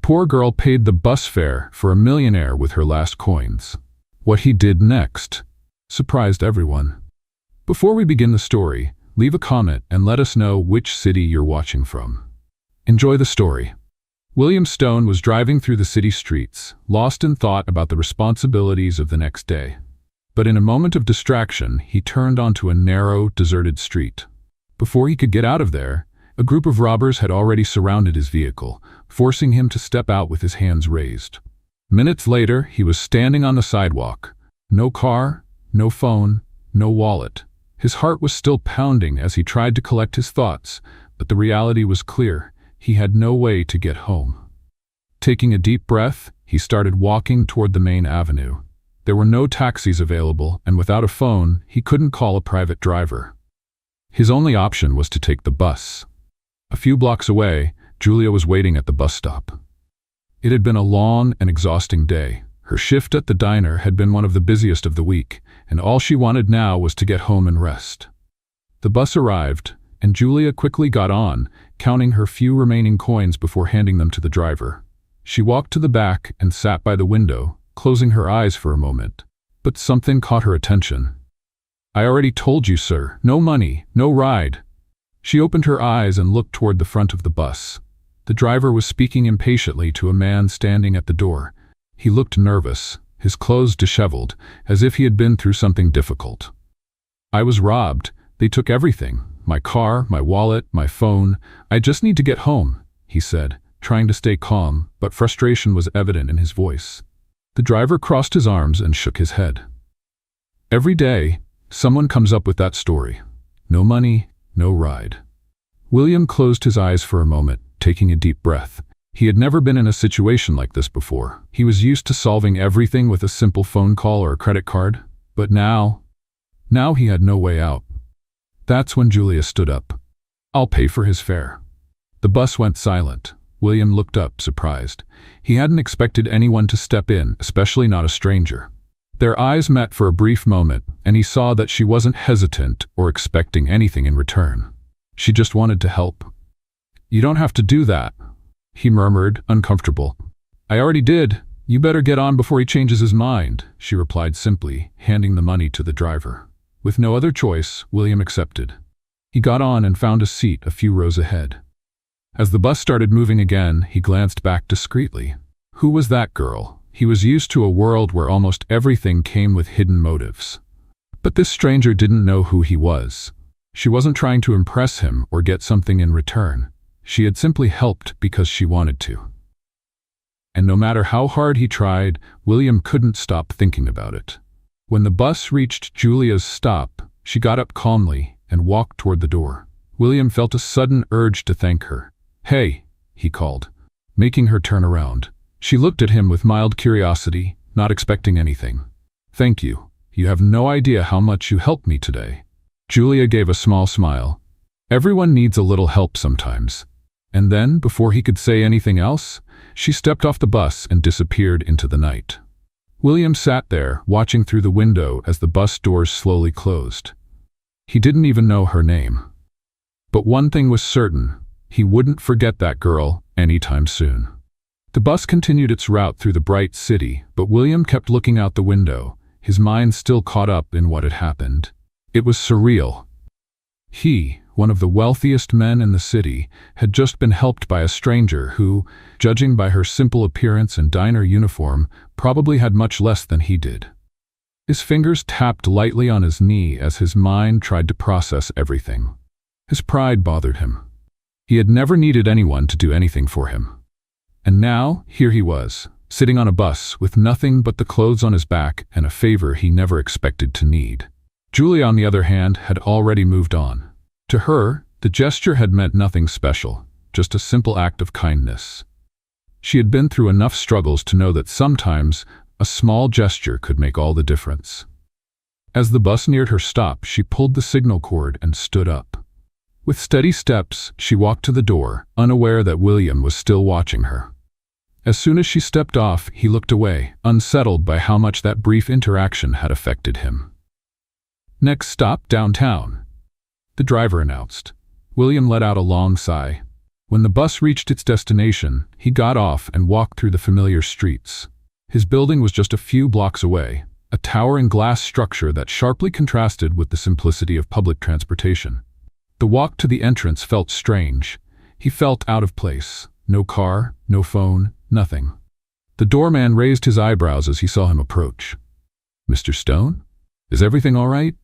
poor girl paid the bus fare for a millionaire with her last coins. What he did next surprised everyone. Before we begin the story, leave a comment and let us know which city you're watching from. Enjoy the story. William Stone was driving through the city streets, lost in thought about the responsibilities of the next day. But in a moment of distraction, he turned onto a narrow, deserted street. Before he could get out of there, a group of robbers had already surrounded his vehicle, forcing him to step out with his hands raised. Minutes later, he was standing on the sidewalk. No car, no phone, no wallet. His heart was still pounding as he tried to collect his thoughts, but the reality was clear. He had no way to get home. Taking a deep breath, he started walking toward the main avenue. There were no taxis available, and without a phone, he couldn't call a private driver. His only option was to take the bus. A few blocks away, Julia was waiting at the bus stop. It had been a long and exhausting day. Her shift at the diner had been one of the busiest of the week, and all she wanted now was to get home and rest. The bus arrived, and Julia quickly got on, counting her few remaining coins before handing them to the driver. She walked to the back and sat by the window, closing her eyes for a moment. But something caught her attention. "I already told you, sir. No money, no ride." She opened her eyes and looked toward the front of the bus. The driver was speaking impatiently to a man standing at the door. He looked nervous, his clothes disheveled, as if he had been through something difficult. "I was robbed. They took everything. My car, my wallet, my phone. I just need to get home," he said, trying to stay calm, but frustration was evident in his voice. The driver crossed his arms and shook his head. "Every day, someone comes up with that story. No money, no ride." William closed his eyes for a moment, taking a deep breath. He had never been in a situation like this before. He was used to solving everything with a simple phone call or a credit card, but now he had no way out. That's when Julia stood up. "I'll pay for his fare." The bus went silent. William looked up, surprised. He hadn't expected anyone to step in, especially not a stranger. Their eyes met for a brief moment, and he saw that she wasn't hesitant or expecting anything in return. She just wanted to help. "You don't have to do that," he murmured, uncomfortable. "I already did. You better get on before he changes his mind," she replied simply, handing the money to the driver. With no other choice, William accepted. He got on and found a seat a few rows ahead. As the bus started moving again, he glanced back discreetly. Who was that girl? He was used to a world where almost everything came with hidden motives. But this stranger didn't know who he was. She wasn't trying to impress him or get something in return. She had simply helped because she wanted to. And no matter how hard he tried, William couldn't stop thinking about it. When the bus reached Julia's stop, she got up calmly and walked toward the door. William felt a sudden urge to thank her. "Hey," he called, making her turn around. She looked at him with mild curiosity, not expecting anything. "Thank you. You have no idea how much you helped me today." Julia gave a small smile. Everyone needs a little help sometimes. And then, before he could say anything else, she stepped off the bus and disappeared into the night. William sat there, watching through the window as the bus doors slowly closed. He didn't even know her name. But one thing was certain. He wouldn't forget that girl anytime soon. The bus continued its route through the bright city, but William kept looking out the window, his mind still caught up in what had happened. It was surreal. He, one of the wealthiest men in the city, had just been helped by a stranger who, judging by her simple appearance and diner uniform, probably had much less than he did. His fingers tapped lightly on his knee as his mind tried to process everything. His pride bothered him. He had never needed anyone to do anything for him. And now, here he was, sitting on a bus with nothing but the clothes on his back and a favor he never expected to need. Julia, on the other hand, had already moved on. To her, the gesture had meant nothing special, just a simple act of kindness. She had been through enough struggles to know that sometimes a small gesture could make all the difference. As the bus neared her stop, she pulled the signal cord and stood up. With steady steps, she walked to the door, unaware that William was still watching her. As soon as she stepped off, he looked away, unsettled by how much that brief interaction had affected him. "Next stop, downtown," the driver announced. William let out a long sigh. When the bus reached its destination, he got off and walked through the familiar streets. His building was just a few blocks away, a towering glass structure that sharply contrasted with the simplicity of public transportation. The walk to the entrance felt strange. He felt out of place. No car, no phone, nothing. The doorman raised his eyebrows as he saw him approach. "Mr. Stone? Is everything all right?"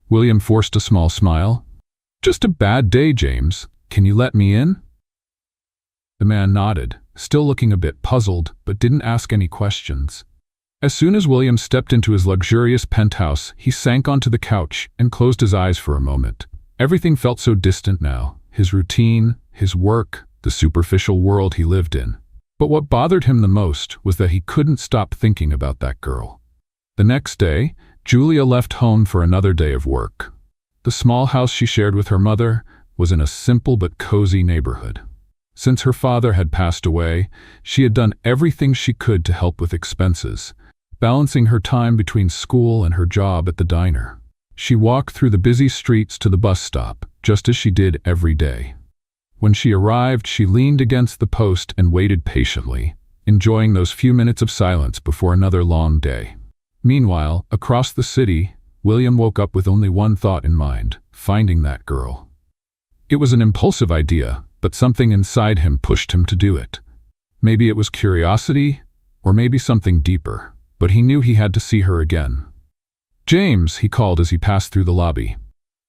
William forced a small smile. "Just a bad day, James. Can you let me in?" The man nodded, still looking a bit puzzled, but didn't ask any questions. As soon as William stepped into his luxurious penthouse, he sank onto the couch and closed his eyes for a moment. Everything felt so distant now. His routine, his work, the superficial world he lived in. But what bothered him the most was that he couldn't stop thinking about that girl. The next day, Julia left home for another day of work. The small house she shared with her mother was in a simple but cozy neighborhood. Since her father had passed away, she had done everything she could to help with expenses, balancing her time between school and her job at the diner. She walked through the busy streets to the bus stop, just as she did every day. When she arrived, she leaned against the post and waited patiently, enjoying those few minutes of silence before another long day. Meanwhile, across the city, William woke up with only one thought in mind: finding that girl. It was an impulsive idea, but something inside him pushed him to do it. Maybe it was curiosity, or maybe something deeper, but he knew he had to see her again. "James," he called as he passed through the lobby.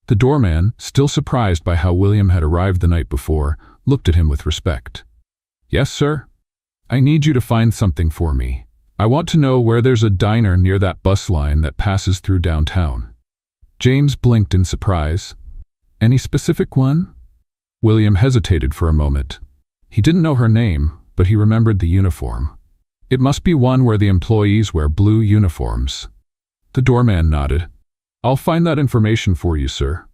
The doorman, still surprised by how William had arrived the night before, looked at him with respect. "Yes, sir? I need you to find something for me. I want to know where there's a diner near that bus line that passes through downtown." James blinked in surprise. "Any specific one?" William hesitated for a moment. He didn't know her name, but he remembered the uniform. "It must be one where the employees wear blue uniforms." The doorman nodded. "I'll find that information for you, sir."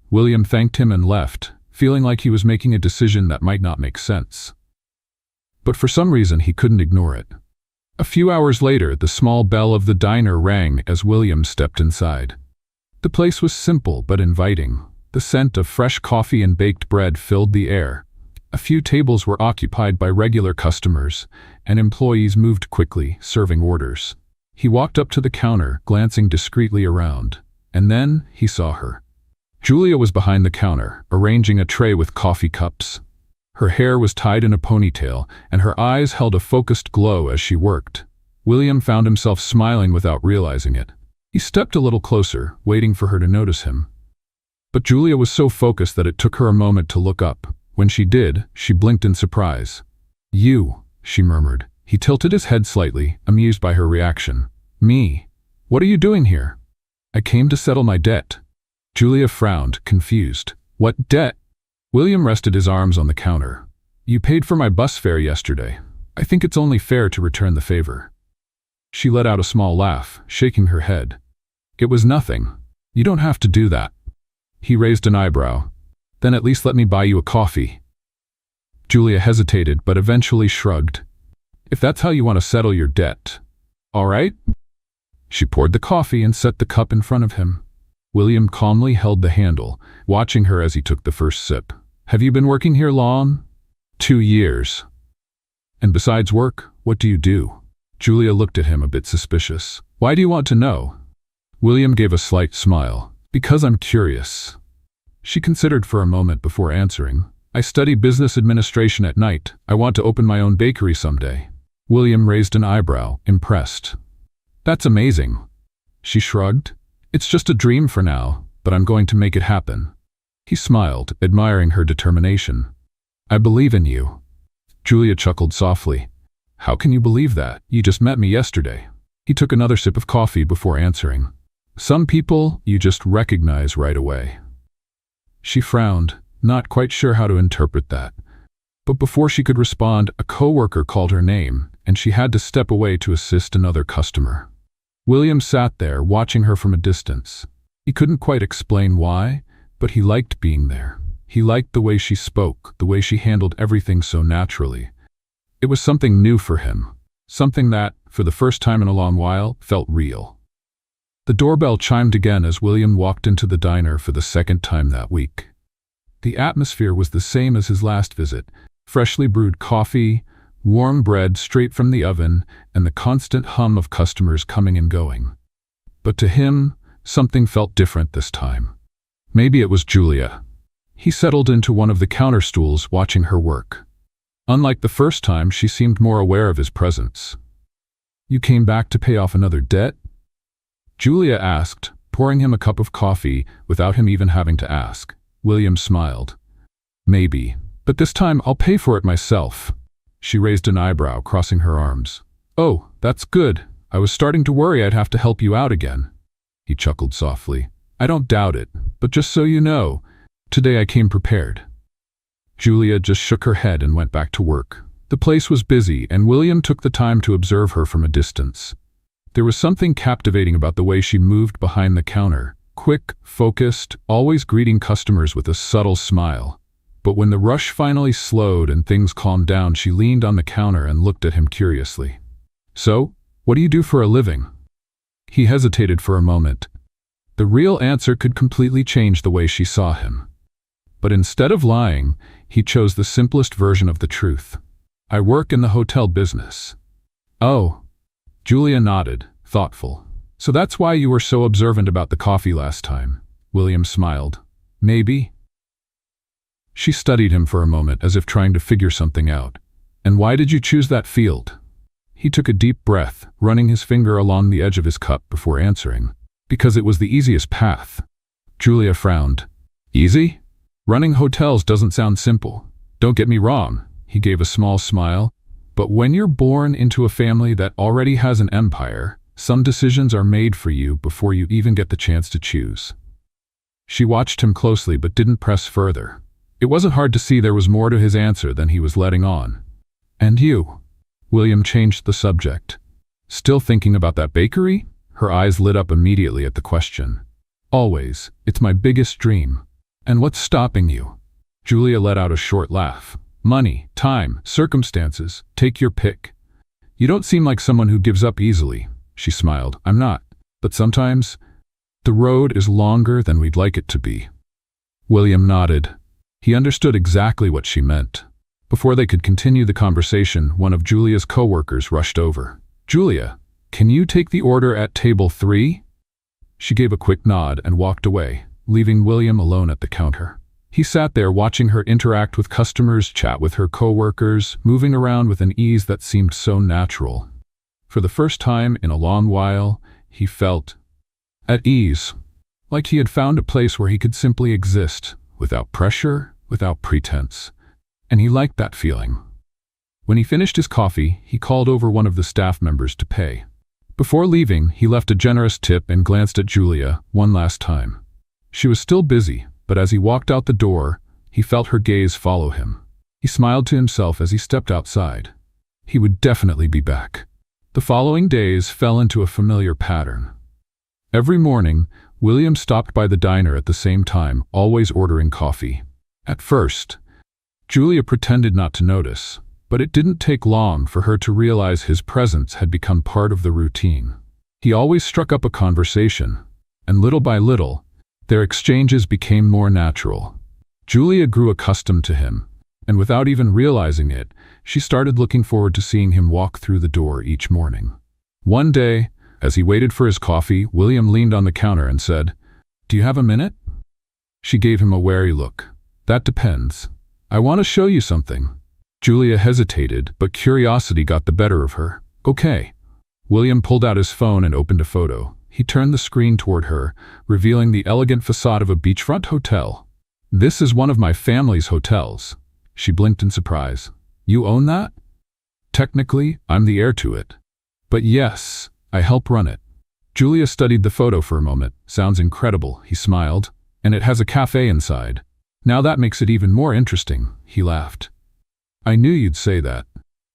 William thanked him and left, feeling like he was making a decision that might not make sense. But for some reason he couldn't ignore it. A few hours later, the small bell of the diner rang as William stepped inside. The place was simple but inviting. The scent of fresh coffee and baked bread filled the air. A few tables were occupied by regular customers, and employees moved quickly, serving orders. He walked up to the counter, glancing discreetly around, and then he saw her. Julia was behind the counter, arranging a tray with coffee cups. Her hair was tied in a ponytail, and her eyes held a focused glow as she worked. William found himself smiling without realizing it. He stepped a little closer, waiting for her to notice him. But Julia was so focused that it took her a moment to look up. When she did, she blinked in surprise. "You," she murmured. He tilted his head slightly, amused by her reaction. "Me? What are you doing here?" "I came to settle my debt." Julia frowned, confused. "What debt?" William rested his arms on the counter. "You paid for my bus fare yesterday. I think it's only fair to return the favor." She let out a small laugh, shaking her head. "It was nothing. You don't have to do that." He raised an eyebrow. "Then at least let me buy you a coffee." Julia hesitated, but eventually shrugged. "If that's how you want to settle your debt, all right." She poured the coffee and set the cup in front of him. William calmly held the handle, watching her as he took the first sip. "Have you been working here long?" 2 years. "And besides work, what do you do?" Julia looked at him a bit suspicious. "Why do you want to know?" William gave a slight smile. "Because I'm curious." She considered for a moment before answering. "I study business administration at night. I want to open my own bakery someday." William raised an eyebrow, impressed. "That's amazing." She shrugged. "It's just a dream for now, but I'm going to make it happen." He smiled, admiring her determination. "I believe in you." Julia chuckled softly. "How can you believe that? You just met me yesterday." He took another sip of coffee before answering. "Some people you just recognize right away." She frowned, not quite sure how to interpret that. But before she could respond, a coworker called her name, and she had to step away to assist another customer. William sat there, watching her from a distance. He couldn't quite explain why, but he liked being there. He liked the way she spoke, the way she handled everything so naturally. It was something new for him, something that, for the first time in a long while, felt real. The doorbell chimed again as William walked into the diner for the second time that week. The atmosphere was the same as his last visit, Freshly brewed coffee, warm bread straight from the oven, and the constant hum of customers coming and going. But to him, something felt different this time. Maybe it was Julia. He settled into one of the counter stools, watching her work. Unlike the first time, she seemed more aware of his presence. "You came back to pay off another debt?" Julia asked, pouring him a cup of coffee without him even having to ask. William smiled. "Maybe, but this time I'll pay for it myself." She raised an eyebrow, crossing her arms. "Oh, that's good. I was starting to worry I'd have to help you out again." He chuckled softly. "I don't doubt it, but just so you know, today I came prepared." Julia just shook her head and went back to work. The place was busy, and William took the time to observe her from a distance. There was something captivating about the way she moved behind the counter, quick, focused, always greeting customers with a subtle smile. But when the rush finally slowed and things calmed down, she leaned on the counter and looked at him curiously. "So, what do you do for a living?" He hesitated for a moment. The real answer could completely change the way she saw him. But instead of lying, he chose the simplest version of the truth. "I work in the hotel business." "Oh." Julia nodded, thoughtful. "So that's why you were so observant about the coffee last time." William smiled. "Maybe." She studied him for a moment, as if trying to figure something out. "And why did you choose that field?" He took a deep breath, running his finger along the edge of his cup before answering. "Because it was the easiest path." Julia frowned. "Easy? Running hotels doesn't sound simple. Don't get me wrong." He gave a small smile. "But when you're born into a family that already has an empire, some decisions are made for you before you even get the chance to choose." She watched him closely but didn't press further. It wasn't hard to see there was more to his answer than he was letting on. "And you?" William changed the subject. "Still thinking about that bakery?" Her eyes lit up immediately at the question. "Always. It's my biggest dream." "And what's stopping you?" Julia let out a short laugh. "Money, time, circumstances. Take your pick." "You don't seem like someone who gives up easily." She smiled. "I'm not. But sometimes the road is longer than we'd like it to be." William nodded. He understood exactly what she meant. Before they could continue the conversation, one of Julia's co-workers rushed over. "Julia, can you take the order at table 3? She gave a quick nod and walked away, leaving William alone at the counter. He sat there watching her interact with customers, chat with her co-workers, moving around with an ease that seemed so natural. For the first time in a long while, he felt at ease, like he had found a place where he could simply exist, without pressure, without pretense. And he liked that feeling. When he finished his coffee, he called over one of the staff members to pay. Before leaving, he left a generous tip and glanced at Julia one last time. She was still busy, but as he walked out the door, he felt her gaze follow him. He smiled to himself as he stepped outside. He would definitely be back. The following days fell into a familiar pattern. Every morning, William stopped by the diner at the same time, always ordering coffee. At first, Julia pretended not to notice, but it didn't take long for her to realize his presence had become part of the routine. He always struck up a conversation, and little by little, their exchanges became more natural. Julia grew accustomed to him, and without even realizing it, she started looking forward to seeing him walk through the door each morning. One day, as he waited for his coffee, William leaned on the counter and said, "Do you have a minute?" She gave him a wary look. "That depends. I want to show you something." Julia hesitated, but curiosity got the better of her. "Okay." William pulled out his phone and opened a photo. He turned the screen toward her, revealing the elegant facade of a beachfront hotel. "This is one of my family's hotels." She blinked in surprise. "You own that?" "Technically, I'm the heir to it. But yes, I help run it." Julia studied the photo for a moment. "Sounds incredible," he smiled. "And it has a cafe inside." "Now that makes it even more interesting," he laughed. "I knew you'd say that."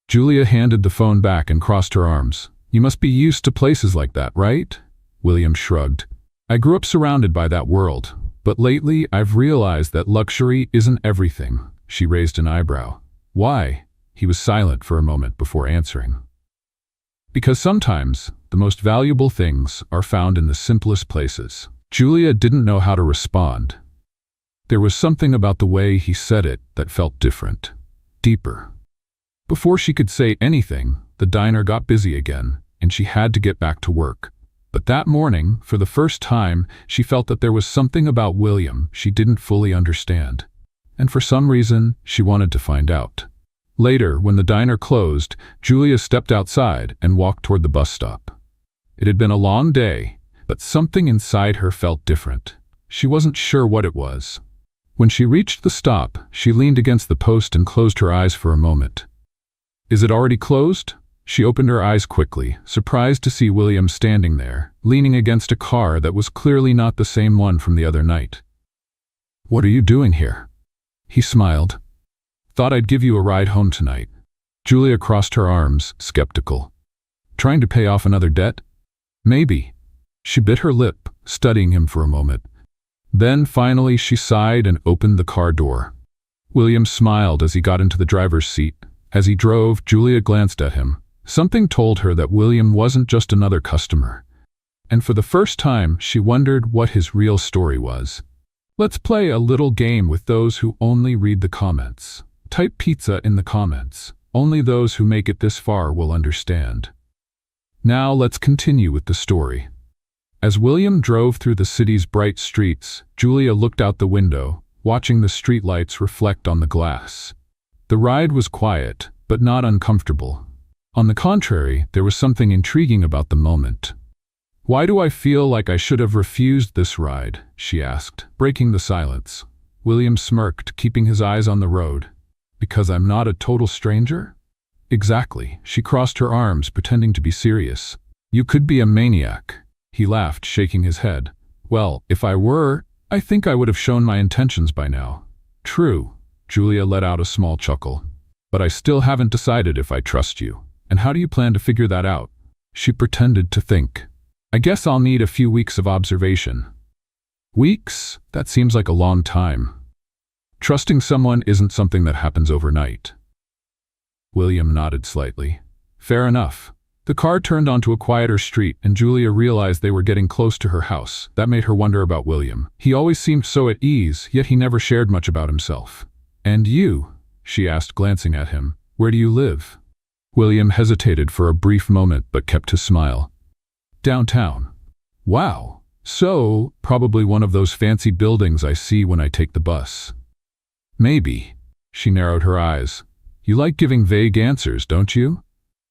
Julia handed the phone back and crossed her arms. "You must be used to places like that, right?" William shrugged. "I grew up surrounded by that world, but lately I've realized that luxury isn't everything." She raised an eyebrow. "Why?" He was silent for a moment before answering. "Because sometimes the most valuable things are found in the simplest places." Julia didn't know how to respond. There was something about the way he said it that felt different. deeper. Before she could say anything, the diner got busy again, and she had to get back to work. But that morning, for the first time, she felt that there was something about William she didn't fully understand. And for some reason, she wanted to find out. Later, when the diner closed, Julia stepped outside and walked toward the bus stop. It had been a long day, but something inside her felt different. She wasn't sure what it was. When she reached the stop, she leaned against the post and closed her eyes for a moment. Is it already closed? She opened her eyes quickly, surprised to see William standing there, leaning against a car that was clearly not the same one from the other night. "What are you doing here?" He smiled. "Thought I'd give you a ride home tonight." Julia crossed her arms, skeptical. "Trying to pay off another debt?" "Maybe." She bit her lip, studying him for a moment. Then finally she sighed and opened the car door. William smiled as he got into the driver's seat. As he drove, Julia glanced at him. Something told her that William wasn't just another customer. And for the first time, she wondered what his real story was. Let's play a little game with those who only read the comments. Type pizza in the comments. Only those who make it this far will understand. Now let's continue with the story. As William drove through the city's bright streets, Julia looked out the window, watching the streetlights reflect on the glass. The ride was quiet, but not uncomfortable. On the contrary, there was something intriguing about the moment. "Why do I feel like I should have refused this ride?" she asked, breaking the silence. William smirked, keeping his eyes on the road. "Because I'm not a total stranger?" "Exactly." She crossed her arms, pretending to be serious. "You could be a maniac." He laughed, shaking his head. "Well, if I were, I think I would have shown my intentions by now." "True." Julia let out a small chuckle. "But I still haven't decided if I trust you. And how do you plan to figure that out?" She pretended to think. "I guess I'll need a few weeks of observation." "Weeks? That seems like a long time." "Trusting someone isn't something that happens overnight." William nodded slightly. "Fair enough." The car turned onto a quieter street, and Julia realized they were getting close to her house. That made her wonder about William. He always seemed so at ease, yet he never shared much about himself. "And you?" she asked, glancing at him. "Where do you live?" William hesitated for a brief moment but kept his smile. "Downtown." "Wow. So, probably one of those fancy buildings I see when I take the bus." "Maybe." She narrowed her eyes. "You like giving vague answers, don't you?"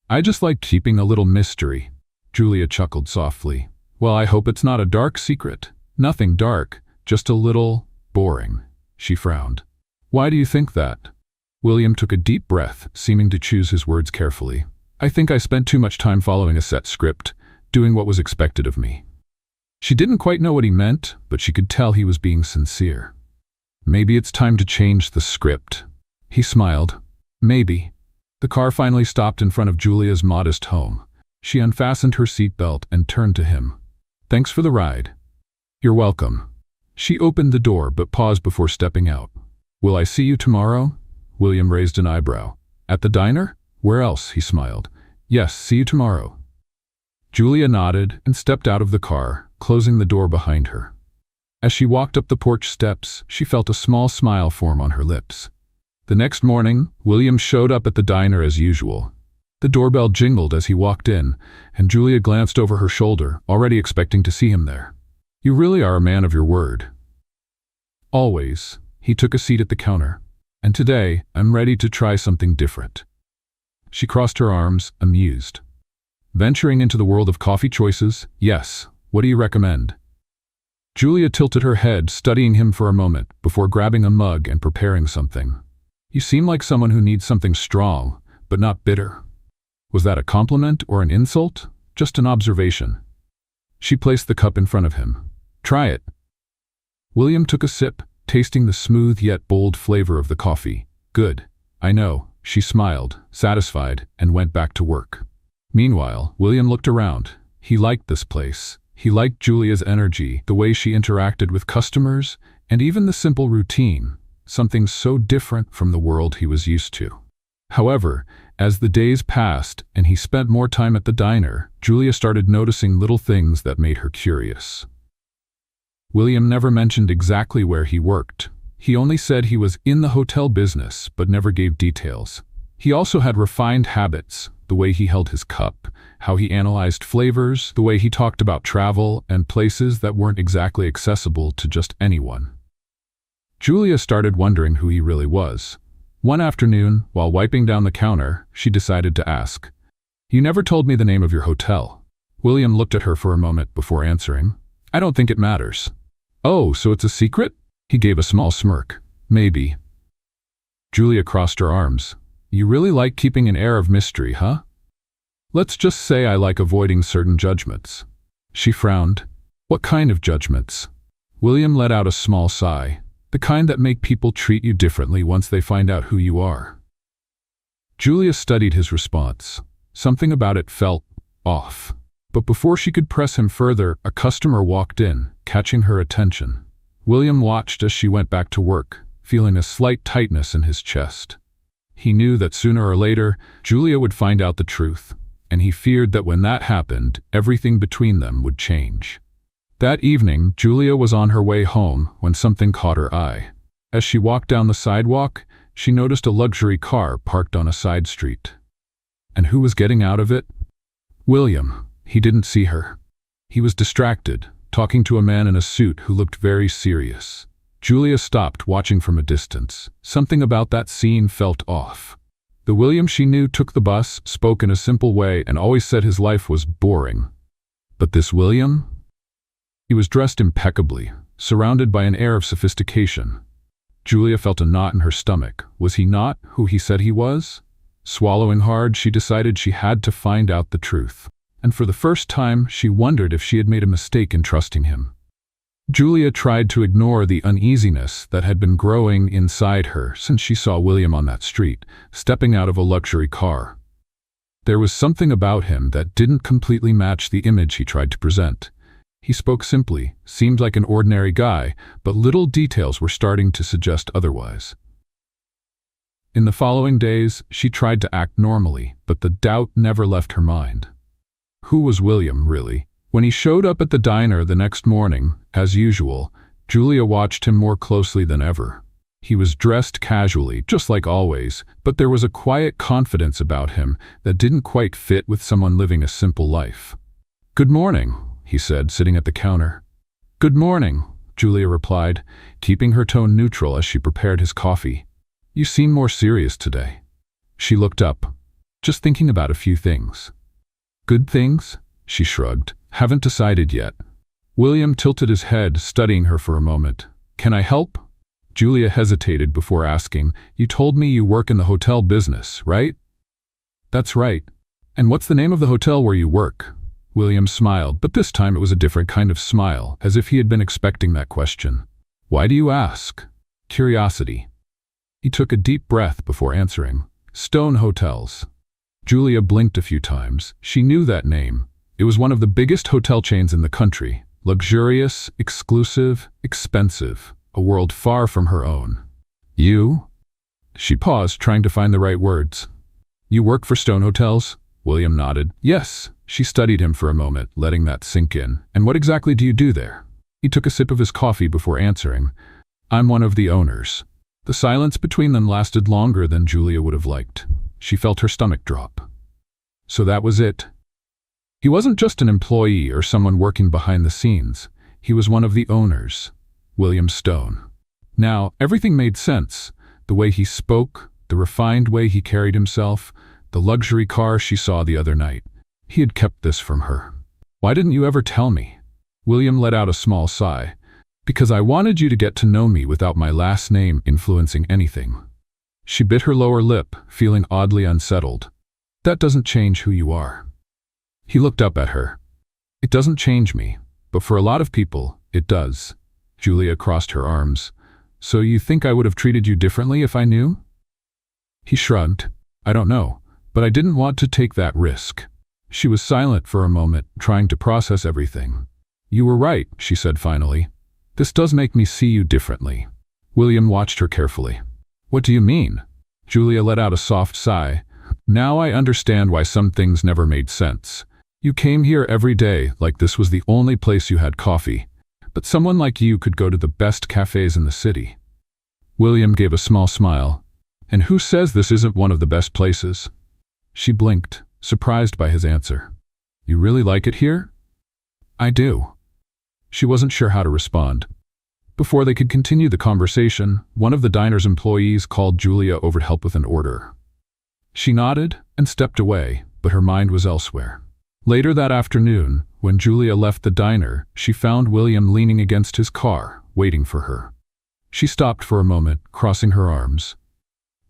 "I just like keeping a little mystery." Julia chuckled softly. "Well, I hope it's not a dark secret." "Nothing dark, just a little boring." She frowned. "Why do you think that?" William took a deep breath, seeming to choose his words carefully. "I think I spent too much time following a set script, doing what was expected of me." She didn't quite know what he meant, but she could tell he was being sincere. "Maybe it's time to change the script." He smiled. "Maybe." The car finally stopped in front of Julia's modest home. She unfastened her seatbelt and turned to him. "Thanks for the ride." "You're welcome." She opened the door but paused before stepping out. "Will I see you tomorrow?" William raised an eyebrow. "At the diner? Where else?" He smiled. "Yes, see you tomorrow." Julia nodded and stepped out of the car, closing the door behind her. As she walked up the porch steps, she felt a small smile form on her lips. The next morning, William showed up at the diner as usual. The doorbell jingled as he walked in, and Julia glanced over her shoulder, already expecting to see him there. "You really are a man of your word." "Always." He took a seat at the counter. "And today, I'm ready to try something different." She crossed her arms, amused. "Venturing into the world of coffee choices? Yes. What do you recommend?" Julia tilted her head, studying him for a moment, before grabbing a mug and preparing something. "You seem like someone who needs something strong, but not bitter." Was that a compliment or an insult? Just an observation. She placed the cup in front of him. "Try it." William took a sip, tasting the smooth yet bold flavor of the coffee. "Good. I know." She smiled, satisfied, and went back to work. Meanwhile, William looked around. He liked this place. He liked Julia's energy, the way she interacted with customers, and even the simple routine, something so different from the world he was used to. However, as the days passed and he spent more time at the diner, Julia started noticing little things that made her curious. William never mentioned exactly where he worked. He only said he was in the hotel business, but never gave details. He also had refined habits, the way he held his cup, how he analyzed flavors, the way he talked about travel and places that weren't exactly accessible to just anyone. Julia started wondering who he really was. One afternoon, while wiping down the counter, she decided to ask, "You never told me the name of your hotel." William looked at her for a moment before answering, "I don't think it matters." "Oh, so it's a secret?" He gave a small smirk. "Maybe." Julia crossed her arms. "You really like keeping an air of mystery, huh?" "Let's just say I like avoiding certain judgments." She frowned. "What kind of judgments?" William let out a small sigh. "The kind that make people treat you differently once they find out who you are." Julia studied his response. Something about it felt off. But before she could press him further, a customer walked in, catching her attention. William watched as she went back to work, feeling a slight tightness in his chest. He knew that sooner or later, Julia would find out the truth, and he feared that when that happened, everything between them would change. That evening, Julia was on her way home when something caught her eye. As she walked down the sidewalk, she noticed a luxury car parked on a side street. And who was getting out of it? William. He didn't see her. He was distracted, talking to a man in a suit who looked very serious. Julia stopped, watching from a distance. Something about that scene felt off. The William she knew took the bus, spoke in a simple way, and always said his life was boring. But this William? He was dressed impeccably, surrounded by an air of sophistication. Julia felt a knot in her stomach. Was he not who he said he was? Swallowing hard, she decided she had to find out the truth. And for the first time, she wondered if she had made a mistake in trusting him. Julia tried to ignore the uneasiness that had been growing inside her since she saw William on that street, stepping out of a luxury car. There was something about him that didn't completely match the image he tried to present. He spoke simply, seemed like an ordinary guy, but little details were starting to suggest otherwise. In the following days, she tried to act normally, but the doubt never left her mind. Who was William, really? When he showed up at the diner the next morning, as usual, Julia watched him more closely than ever. He was dressed casually, just like always, but there was a quiet confidence about him that didn't quite fit with someone living a simple life. "Good morning," he said, sitting at the counter. "Good morning," Julia replied, keeping her tone neutral as she prepared his coffee. "You seem more serious today." She looked up. "Just thinking about a few things." "Good things?" She shrugged. "Haven't decided yet." William tilted his head, studying her for a moment. "Can I help?" Julia hesitated before asking, "You told me you work in the hotel business, right?" "That's right." "And what's the name of the hotel where you work?" William smiled, but this time it was a different kind of smile, as if he had been expecting that question. "Why do you ask?" "Curiosity." He took a deep breath before answering. "Stone Hotels." Julia blinked a few times. She knew that name. It was one of the biggest hotel chains in the country. Luxurious, exclusive, expensive. A world far from her own. "You?" She paused, trying to find the right words. "You work for Stone Hotels?" William nodded. "Yes." She studied him for a moment, letting that sink in. "And what exactly do you do there?" He took a sip of his coffee before answering. "I'm one of the owners." The silence between them lasted longer than Julia would have liked. She felt her stomach drop. So that was it. He wasn't just an employee or someone working behind the scenes. He was one of the owners, William Stone. Now, everything made sense. The way he spoke, the refined way he carried himself, the luxury car she saw the other night. He had kept this from her. "Why didn't you ever tell me?" William let out a small sigh. "Because I wanted you to get to know me without my last name influencing anything." She bit her lower lip, feeling oddly unsettled. "That doesn't change who you are." He looked up at her. "It doesn't change me, but for a lot of people, it does." Julia crossed her arms. "So you think I would have treated you differently if I knew?" He shrugged. "I don't know, but I didn't want to take that risk." She was silent for a moment, trying to process everything. "You were right," she said finally. "This does make me see you differently." William watched her carefully. "What do you mean?" Julia let out a soft sigh. "Now I understand why some things never made sense. You came here every day like this was the only place you had coffee. But someone like you could go to the best cafes in the city." William gave a small smile. And who says this isn't one of the best places? She blinked, surprised by his answer. You really like it here? I do. She wasn't sure how to respond. Before they could continue the conversation, one of the diner's employees called Julia over to help with an order. She nodded and stepped away, but her mind was elsewhere. Later that afternoon, when Julia left the diner, she found William leaning against his car, waiting for her. She stopped for a moment, crossing her arms.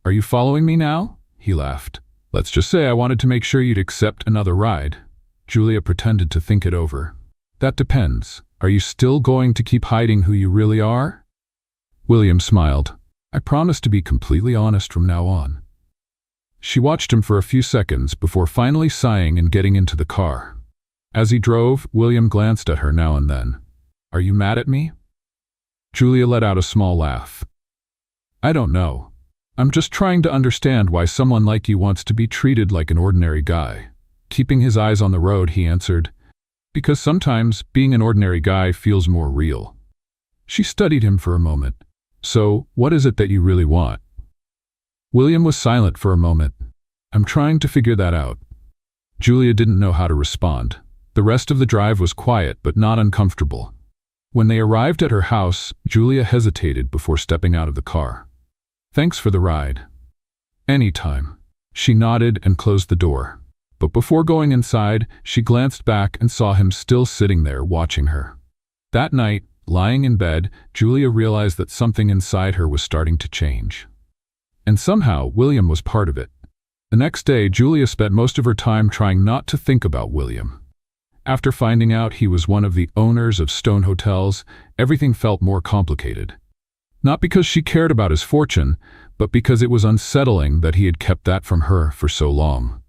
Are you following me now? He laughed. Let's just say I wanted to make sure you'd accept another ride. Julia pretended to think it over. That depends. Are you still going to keep hiding who you really are? William smiled. I promise to be completely honest from now on. She watched him for a few seconds before finally sighing and getting into the car. As he drove, William glanced at her now and then. Are you mad at me? Julia let out a small laugh. I don't know. I'm just trying to understand why someone like you wants to be treated like an ordinary guy. Keeping his eyes on the road, he answered, because sometimes being an ordinary guy feels more real. She studied him for a moment. So, what is it that you really want? William was silent for a moment. I'm trying to figure that out. Julia didn't know how to respond. The rest of the drive was quiet but not uncomfortable. When they arrived at her house, Julia hesitated before stepping out of the car. Thanks for the ride. Anytime. She nodded and closed the door. But before going inside, she glanced back and saw him still sitting there watching her. That night, lying in bed, Julia realized that something inside her was starting to change. And somehow, William was part of it. The next day, Julia spent most of her time trying not to think about William. After finding out he was one of the owners of Stone Hotels, everything felt more complicated. Not because she cared about his fortune, but because it was unsettling that he had kept that from her for so long.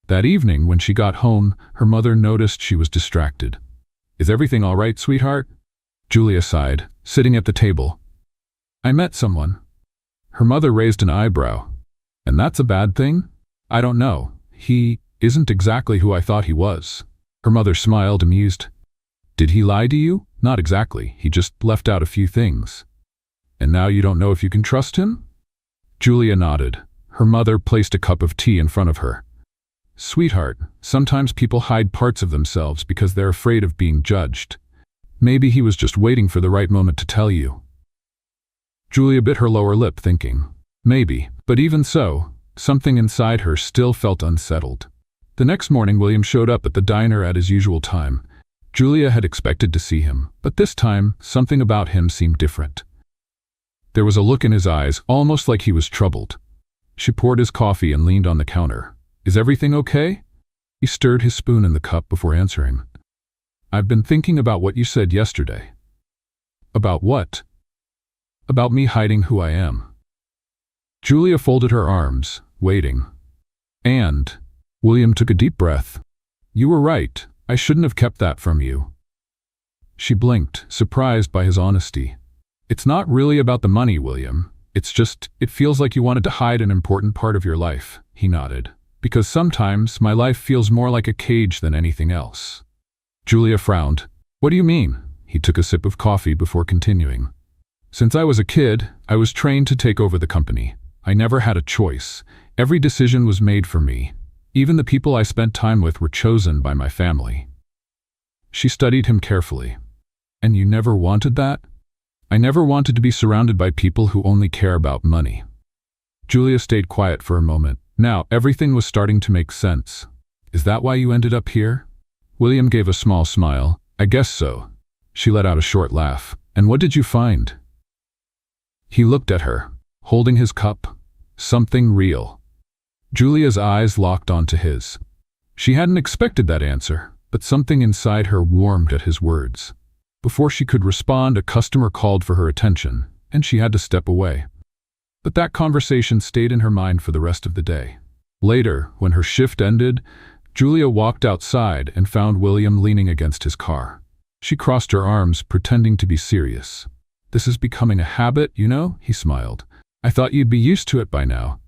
That evening, when she got home, her mother noticed she was distracted. Is everything all right, sweetheart? Julia sighed, sitting at the table. I met someone. Her mother raised an eyebrow. And that's a bad thing? I don't know. He isn't exactly who I thought he was. Her mother smiled, amused. Did he lie to you? Not exactly. He just left out a few things. And now you don't know if you can trust him? Julia nodded. Her mother placed a cup of tea in front of her. Sweetheart, sometimes people hide parts of themselves because they're afraid of being judged. Maybe he was just waiting for the right moment to tell you. Julia bit her lower lip, thinking, maybe, but even so, something inside her still felt unsettled. The next morning, William showed up at the diner at his usual time. Julia had expected to see him, but this time, something about him seemed different. There was a look in his eyes, almost like he was troubled. She poured his coffee and leaned on the counter. Is everything okay? He stirred his spoon in the cup before answering. I've been thinking about what you said yesterday. About what? About me hiding who I am. Julia folded her arms, waiting. And William took a deep breath. You were right. I shouldn't have kept that from you. She blinked, surprised by his honesty. It's not really about the money, William. It's just, it feels like you wanted to hide an important part of your life, he nodded. Because sometimes my life feels more like a cage than anything else. Julia frowned. What do you mean? He took a sip of coffee before continuing. Since I was a kid, I was trained to take over the company. I never had a choice. Every decision was made for me. Even the people I spent time with were chosen by my family. She studied him carefully. And you never wanted that? I never wanted to be surrounded by people who only care about money. Julia stayed quiet for a moment. Now, everything was starting to make sense. Is that why you ended up here? William gave a small smile. I guess so. She let out a short laugh. And what did you find? He looked at her, holding his cup. Something real. Julia's eyes locked onto his. She hadn't expected that answer, but something inside her warmed at his words. Before she could respond, a customer called for her attention, and she had to step away. But that conversation stayed in her mind for the rest of the day. Later, when her shift ended, Julia walked outside and found William leaning against his car. She crossed her arms, pretending to be serious. This is becoming a habit, you know, he smiled. I thought you'd be used to it by now.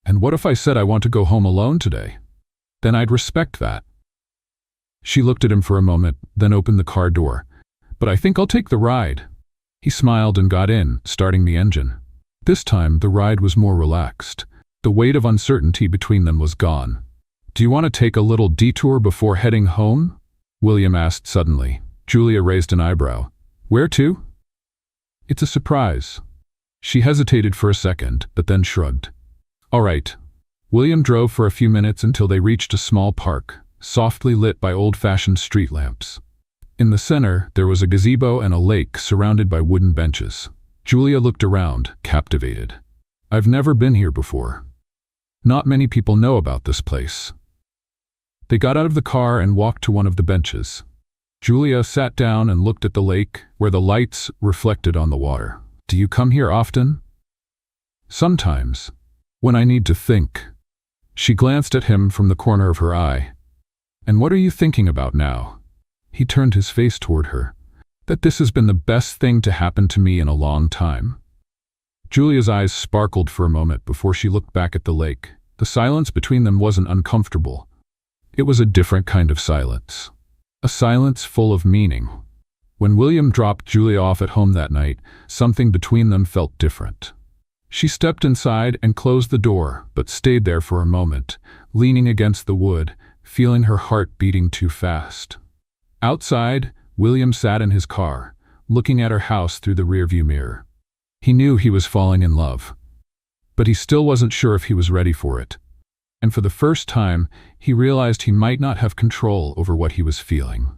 And what if I said I want to go home alone today? Then I'd respect that. She looked at him for a moment, then opened the car door. But I think I'll take the ride. He smiled and got in, starting the engine. This time, the ride was more relaxed. The weight of uncertainty between them was gone. "Do you want to take a little detour before heading home?" William asked suddenly. Julia raised an eyebrow. "Where to?" "It's a surprise." She hesitated for a second, but then shrugged. "All right." William drove for a few minutes until they reached a small park, softly lit by old-fashioned street lamps. In the center, there was a gazebo and a lake surrounded by wooden benches. Julia looked around, captivated. "I've never been here before. Not many people know about this place." They got out of the car and walked to one of the benches. Julia sat down and looked at the lake, where the lights reflected on the water. "Do you come here often?" "Sometimes, when I need to think." She glanced at him from the corner of her eye. "And what are you thinking about now?" He turned his face toward her. "That this has been the best thing to happen to me in a long time." Julia's eyes sparkled for a moment before she looked back at the lake. The silence between them wasn't uncomfortable. It was a different kind of silence. A silence full of meaning. When William dropped Julia off at home that night, something between them felt different. She stepped inside and closed the door, but stayed there for a moment, leaning against the wood, feeling her heart beating too fast. Outside, William sat in his car, looking at her house through the rearview mirror. He knew he was falling in love, but he still wasn't sure if he was ready for it. And for the first time, he realized he might not have control over what he was feeling.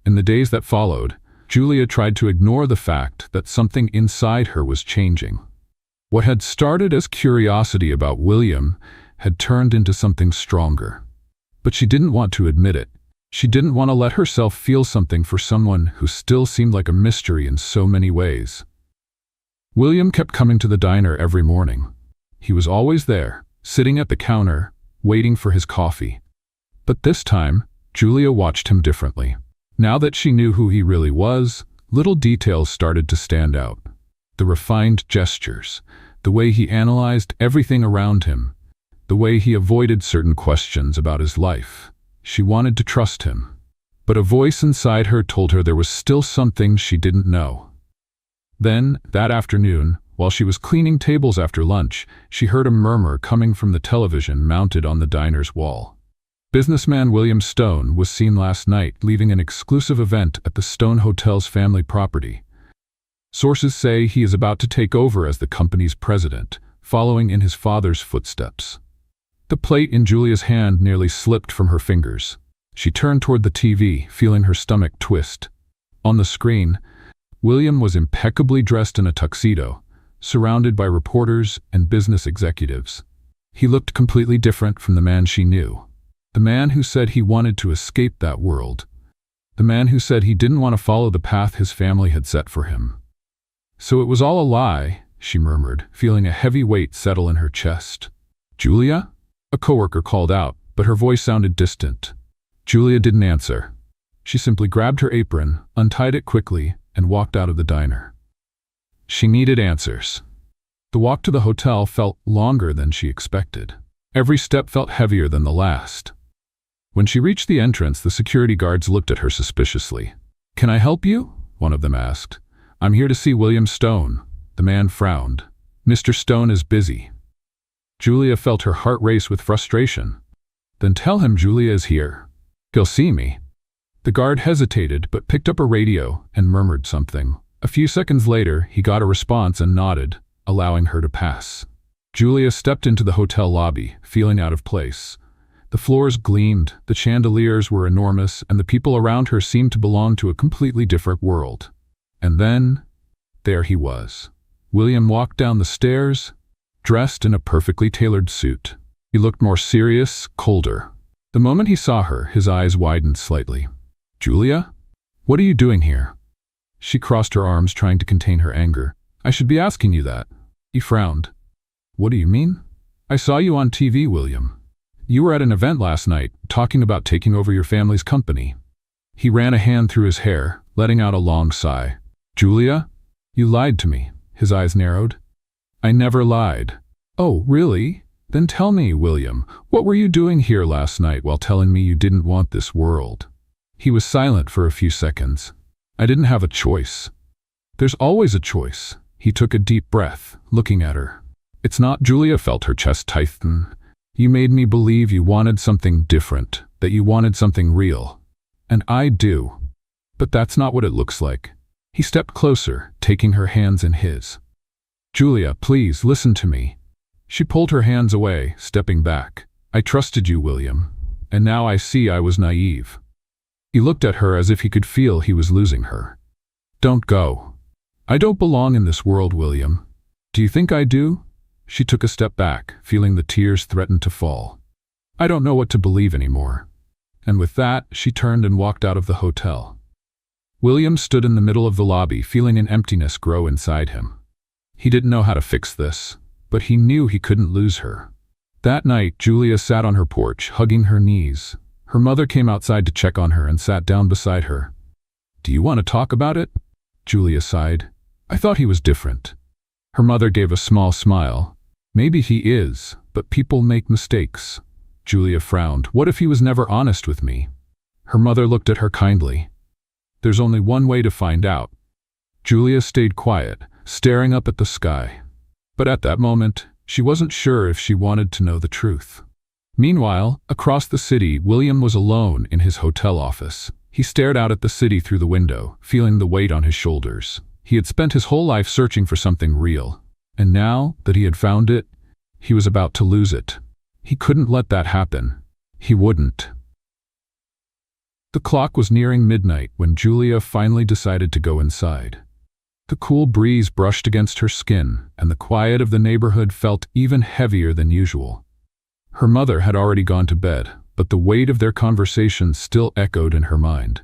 In the days that followed, Julia tried to ignore the fact that something inside her was changing. What had started as curiosity about William had turned into something stronger. But she didn't want to admit it. She didn't want to let herself feel something for someone who still seemed like a mystery in so many ways. William kept coming to the diner every morning. He was always there, sitting at the counter, waiting for his coffee. But this time, Julia watched him differently. Now that she knew who he really was, little details started to stand out. The refined gestures, the way he analyzed everything around him, the way he avoided certain questions about his life. She wanted to trust him, but a voice inside her told her there was still something she didn't know. Then, that afternoon, while she was cleaning tables after lunch, she heard a murmur coming from the television mounted on the diner's wall. Businessman William Stone was seen last night leaving an exclusive event at the Stone Hotel's family property. Sources say he is about to take over as the company's president, following in his father's footsteps. The plate in Julia's hand nearly slipped from her fingers. She turned toward the TV, feeling her stomach twist. On the screen, William was impeccably dressed in a tuxedo, surrounded by reporters and business executives. He looked completely different from the man she knew. The man who said he wanted to escape that world. The man who said he didn't want to follow the path his family had set for him. "So it was all a lie," she murmured, feeling a heavy weight settle in her chest. "Julia?" A coworker called out, but her voice sounded distant. Julia didn't answer. She simply grabbed her apron, untied it quickly, and walked out of the diner. She needed answers. The walk to the hotel felt longer than she expected. Every step felt heavier than the last. When she reached the entrance, the security guards looked at her suspiciously. "Can I help you?" one of them asked. "I'm here to see William Stone." The man frowned. "Mr. Stone is busy." Julia felt her heart race with frustration. "Then tell him Julia is here. He'll see me." The guard hesitated but picked up a radio and murmured something. A few seconds later, he got a response and nodded, allowing her to pass. Julia stepped into the hotel lobby, feeling out of place. The floors gleamed, the chandeliers were enormous, and the people around her seemed to belong to a completely different world. And then, there he was. William walked down the stairs, dressed in a perfectly tailored suit. He looked more serious, colder. The moment he saw her, his eyes widened slightly. "Julia? What are you doing here?" She crossed her arms, trying to contain her anger. "I should be asking you that." He frowned. "What do you mean?" "I saw you on TV, William. You were at an event last night, talking about taking over your family's company." He ran a hand through his hair, letting out a long sigh. "Julia, you lied to me." His eyes narrowed. "I never lied." "Oh, really? Then tell me, William, what were you doing here last night while telling me you didn't want this world?" He was silent for a few seconds. "I didn't have a choice." "There's always a choice. He took a deep breath, looking at her. "It's not." Julia felt her chest tighten. "You made me believe you wanted something different, that you wanted something real. And I do. But that's not what it looks like." He stepped closer, taking her hands in his. "Julia, please, listen to me." She pulled her hands away, stepping back. "I trusted you, William. And now I see I was naive." He looked at her as if he could feel he was losing her. "Don't go. I don't belong in this world, William. Do you think I do?" She took a step back, feeling the tears threaten to fall. "I don't know what to believe anymore." And with that, she turned and walked out of the hotel. William stood in the middle of the lobby, feeling an emptiness grow inside him. He didn't know how to fix this, but he knew he couldn't lose her. That night, Julia sat on her porch, hugging her knees. Her mother came outside to check on her and sat down beside her. "Do you want to talk about it?" Julia sighed. "I thought he was different." Her mother gave a small smile. "Maybe he is, but people make mistakes." Julia frowned. "What if he was never honest with me?" Her mother looked at her kindly. "There's only one way to find out." Julia stayed quiet, staring up at the sky. But at that moment, she wasn't sure if she wanted to know the truth. Meanwhile, across the city, William was alone in his hotel office. He stared out at the city through the window, feeling the weight on his shoulders. He had spent his whole life searching for something real, and now that he had found it, he was about to lose it. He couldn't let that happen. He wouldn't. The clock was nearing midnight when Julia finally decided to go inside. The cool breeze brushed against her skin, and the quiet of the neighborhood felt even heavier than usual. Her mother had already gone to bed, but the weight of their conversation still echoed in her mind.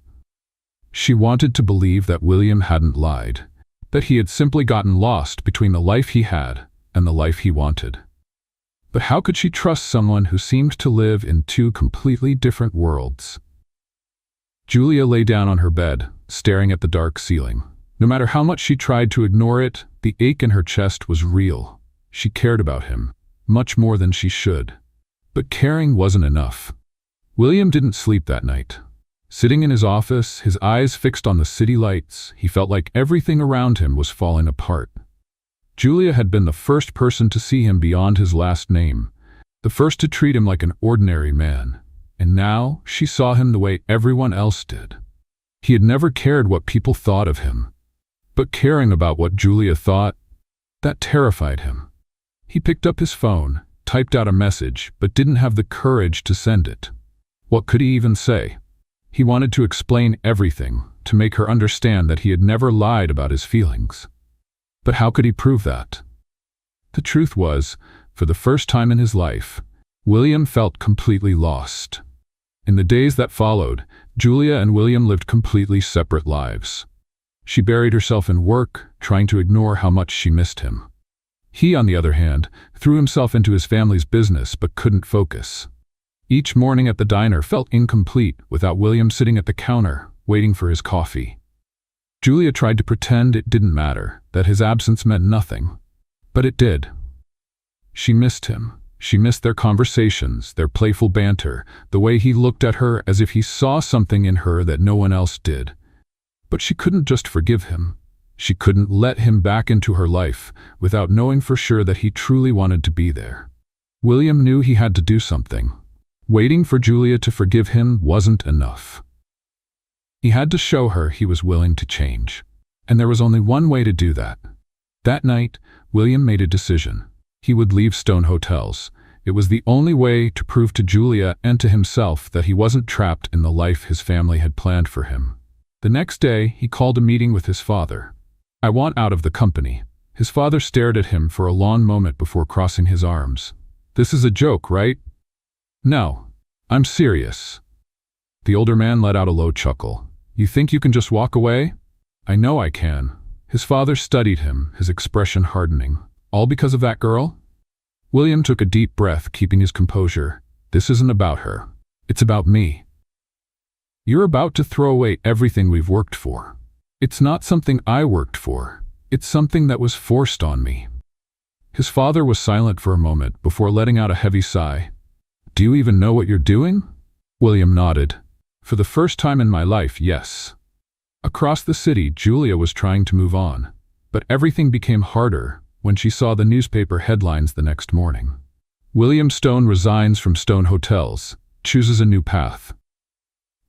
She wanted to believe that William hadn't lied, that he had simply gotten lost between the life he had and the life he wanted. But how could she trust someone who seemed to live in two completely different worlds? Julia lay down on her bed, staring at the dark ceiling. No matter how much she tried to ignore it, the ache in her chest was real. She cared about him, much more than she should. But caring wasn't enough. William didn't sleep that night. Sitting in his office, his eyes fixed on the city lights, he felt like everything around him was falling apart. Julia had been the first person to see him beyond his last name, the first to treat him like an ordinary man. And now she saw him the way everyone else did. He had never cared what people thought of him. But caring about what Julia thought, that terrified him. He picked up his phone, typed out a message, but didn't have the courage to send it. What could he even say? He wanted to explain everything, to make her understand that he had never lied about his feelings. But how could he prove that? The truth was, for the first time in his life, William felt completely lost. In the days that followed, Julia and William lived completely separate lives. She buried herself in work, trying to ignore how much she missed him. He, on the other hand, threw himself into his family's business but couldn't focus. Each morning at the diner felt incomplete without William sitting at the counter, waiting for his coffee. Julia tried to pretend it didn't matter, that his absence meant nothing. But it did. She missed him. She missed their conversations, their playful banter, the way he looked at her as if he saw something in her that no one else did. But she couldn't just forgive him. She couldn't let him back into her life without knowing for sure that he truly wanted to be there. William knew he had to do something. Waiting for Julia to forgive him wasn't enough. He had to show her he was willing to change. And there was only one way to do that. That night, William made a decision. He would leave Stone Hotels. It was the only way to prove to Julia and to himself that he wasn't trapped in the life his family had planned for him. The next day, he called a meeting with his father. "I want out of the company." His father stared at him for a long moment before crossing his arms. "This is a joke, right?" "No, I'm serious." The older man let out a low chuckle. "You think you can just walk away?" "I know I can." His father studied him, his expression hardening. "All because of that girl?" William took a deep breath, keeping his composure. "This isn't about her. It's about me. You're about to throw away everything we've worked for. It's not something I worked for. It's something that was forced on me." His father was silent for a moment before letting out a heavy sigh. "Do you even know what you're doing?" William nodded. "For the first time in my life, yes." Across the city, Julia was trying to move on. But everything became harder when she saw the newspaper headlines the next morning. William Stone resigns from Stone Hotels, chooses a new path.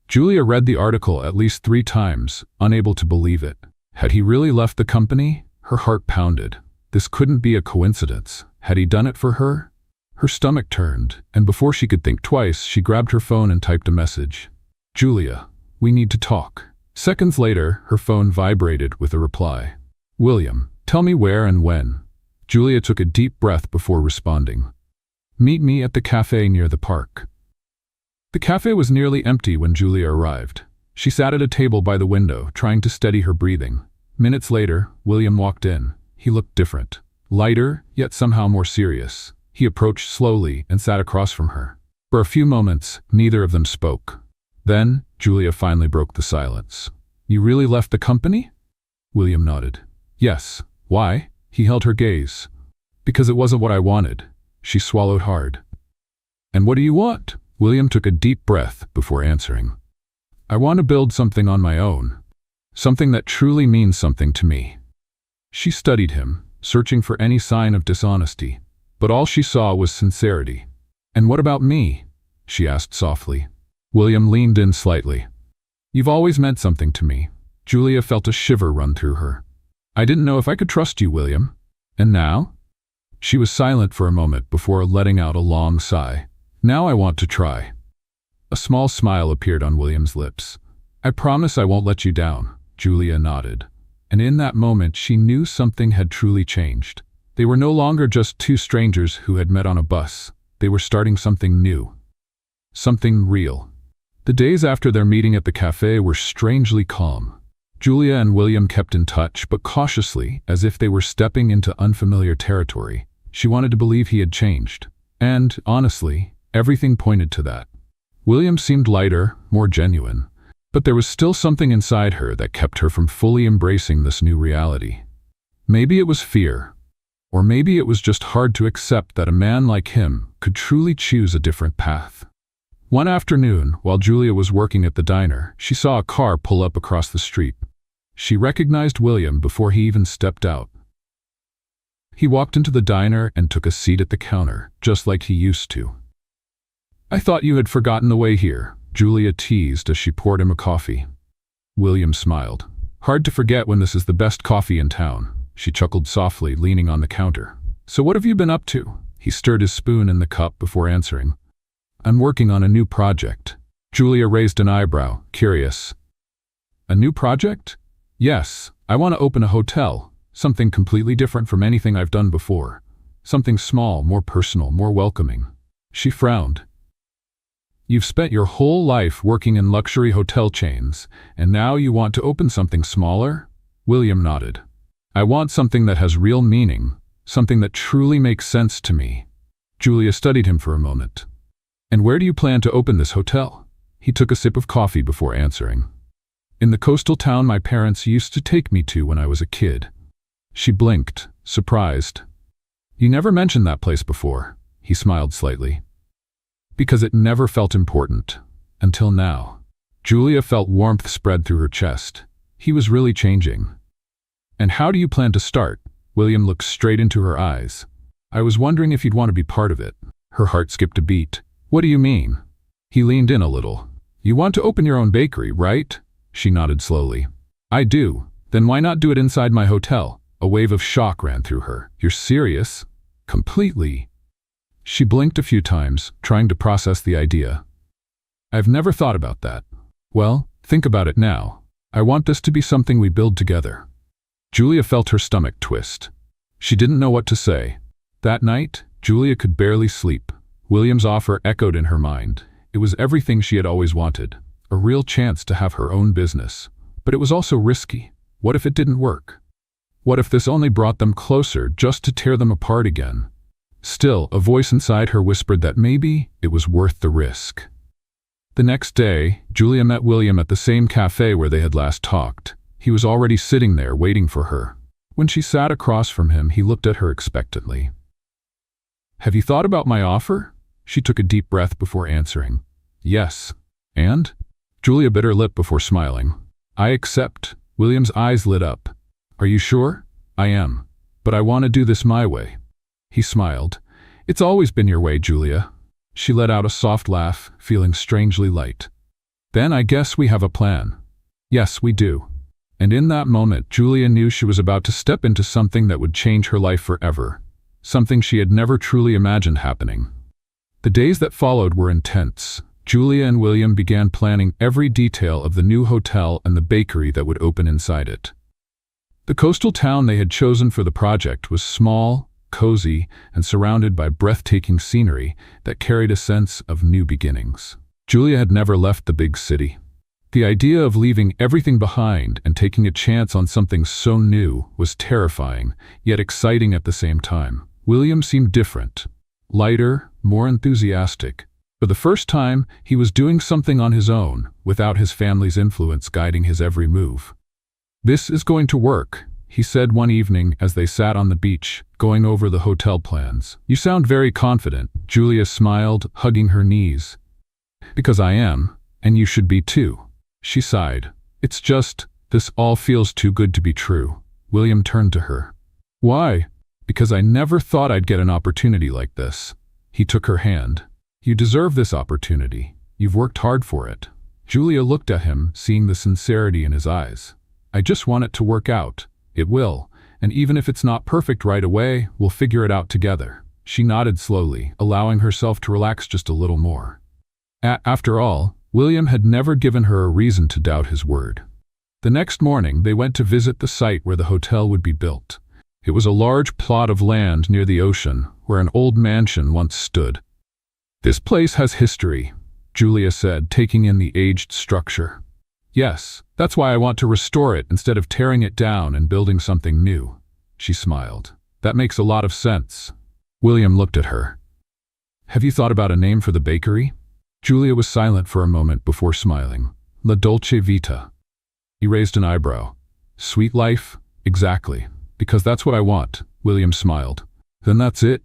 Julia read the article at least 3 times, unable to believe it. Had he really left the company? Her heart pounded. This couldn't be a coincidence. Had he done it for her? Her stomach turned, and before she could think twice, she grabbed her phone and typed a message. "Julia, we need to talk." Seconds later, her phone vibrated with a reply. "William, tell me where and when." Julia took a deep breath before responding. "Meet me at the cafe near the park." The cafe was nearly empty when Julia arrived. She sat at a table by the window, trying to steady her breathing. Minutes later, William walked in. He looked different. Lighter, yet somehow more serious. He approached slowly and sat across from her. For a few moments, neither of them spoke. Then, Julia finally broke the silence. "You really left the company?" William nodded. "Yes. Why?" He held her gaze. "Because it wasn't what I wanted." She swallowed hard. "And what do you want?" William took a deep breath before answering. "I want to build something on my own. Something that truly means something to me." She studied him, searching for any sign of dishonesty, but all she saw was sincerity. "And what about me?" she asked softly. William leaned in slightly. "You've always meant something to me." Julia felt a shiver run through her. "I didn't know if I could trust you, William. And now?" She was silent for a moment before letting out a long sigh. "Now I want to try." A small smile appeared on William's lips. "I promise I won't let you down." Julia nodded. And in that moment she knew something had truly changed. They were no longer just 2 strangers who had met on a bus. They were starting something new. Something real. The days after their meeting at the cafe were strangely calm. Julia and William kept in touch, but cautiously, as if they were stepping into unfamiliar territory. She wanted to believe he had changed. And, honestly, everything pointed to that. William seemed lighter, more genuine. But there was still something inside her that kept her from fully embracing this new reality. Maybe it was fear. Or maybe it was just hard to accept that a man like him could truly choose a different path. One afternoon, while Julia was working at the diner, she saw a car pull up across the street. She recognized William before he even stepped out. He walked into the diner and took a seat at the counter, just like he used to. "I thought you had forgotten the way here," Julia teased as she poured him a coffee. William smiled. "Hard to forget when this is the best coffee in town." She chuckled softly, leaning on the counter. "So what have you been up to?" He stirred his spoon in the cup before answering. "I'm working on a new project." Julia raised an eyebrow, curious. "A new project?" "Yes, I want to open a hotel. Something completely different from anything I've done before. Something small, more personal, more welcoming." She frowned. "You've spent your whole life working in luxury hotel chains, and now you want to open something smaller?" William nodded. "I want something that has real meaning, something that truly makes sense to me." Julia studied him for a moment. "And where do you plan to open this hotel?" He took a sip of coffee before answering. "In the coastal town my parents used to take me to when I was a kid." She blinked, surprised. "You never mentioned that place before." He smiled slightly. "Because it never felt important. Until now." Julia felt warmth spread through her chest. He was really changing. "And how do you plan to start?" William looked straight into her eyes. "I was wondering if you'd want to be part of it." Her heart skipped a beat. "What do you mean?" He leaned in a little. "You want to open your own bakery, right?" She nodded slowly. "I do. Then why not do it inside my hotel?" A wave of shock ran through her. "You're serious?" "Completely." She blinked a few times, trying to process the idea. "I've never thought about that." "Well, think about it now. I want this to be something we build together." Julia felt her stomach twist. She didn't know what to say. That night, Julia could barely sleep. William's offer echoed in her mind. It was everything she had always wanted. A real chance to have her own business. But it was also risky. What if it didn't work? What if this only brought them closer just to tear them apart again? Still, a voice inside her whispered that maybe it was worth the risk. The next day, Julia met William at the same cafe where they had last talked. He was already sitting there waiting for her. When she sat across from him, he looked at her expectantly. "Have you thought about my offer?" She took a deep breath before answering. "Yes." "And?" Julia bit her lip before smiling. "I accept." William's eyes lit up. "Are you sure?" I am. But I want to do this my way. He smiled. It's always been your way, Julia. She let out a soft laugh, feeling strangely light. Then I guess we have a plan. Yes, we do. And in that moment, Julia knew she was about to step into something that would change her life forever. Something she had never truly imagined happening. The days that followed were intense. Julia and William began planning every detail of the new hotel and the bakery that would open inside it. The coastal town they had chosen for the project was small, cozy, and surrounded by breathtaking scenery that carried a sense of new beginnings. Julia had never left the big city. The idea of leaving everything behind and taking a chance on something so new was terrifying, yet exciting at the same time. William seemed different. Lighter, more enthusiastic. For the first time, he was doing something on his own, without his family's influence guiding his every move. "This is going to work," he said one evening as they sat on the beach, going over the hotel plans. "You sound very confident," Julia smiled, hugging her knees. "Because I am, and you should be too." She sighed. "It's just, this all feels too good to be true." William turned to her. "Why?" "Because I never thought I'd get an opportunity like this." He took her hand. "You deserve this opportunity. You've worked hard for it." Julia looked at him, seeing the sincerity in his eyes. "I just want it to work out. It will, and even if it's not perfect right away, we'll figure it out together." She nodded slowly, allowing herself to relax just a little more. After all, William had never given her a reason to doubt his word. The next morning, they went to visit the site where the hotel would be built. It was a large plot of land near the ocean, where an old mansion once stood. "This place has history," Julia said, taking in the aged structure. "Yes, that's why I want to restore it instead of tearing it down and building something new." She smiled. "That makes a lot of sense." William looked at her. "Have you thought about a name for the bakery?" Julia was silent for a moment before smiling. "La Dolce Vita." He raised an eyebrow. "Sweet life? Exactly. Because that's what I want." William smiled. "Then that's it?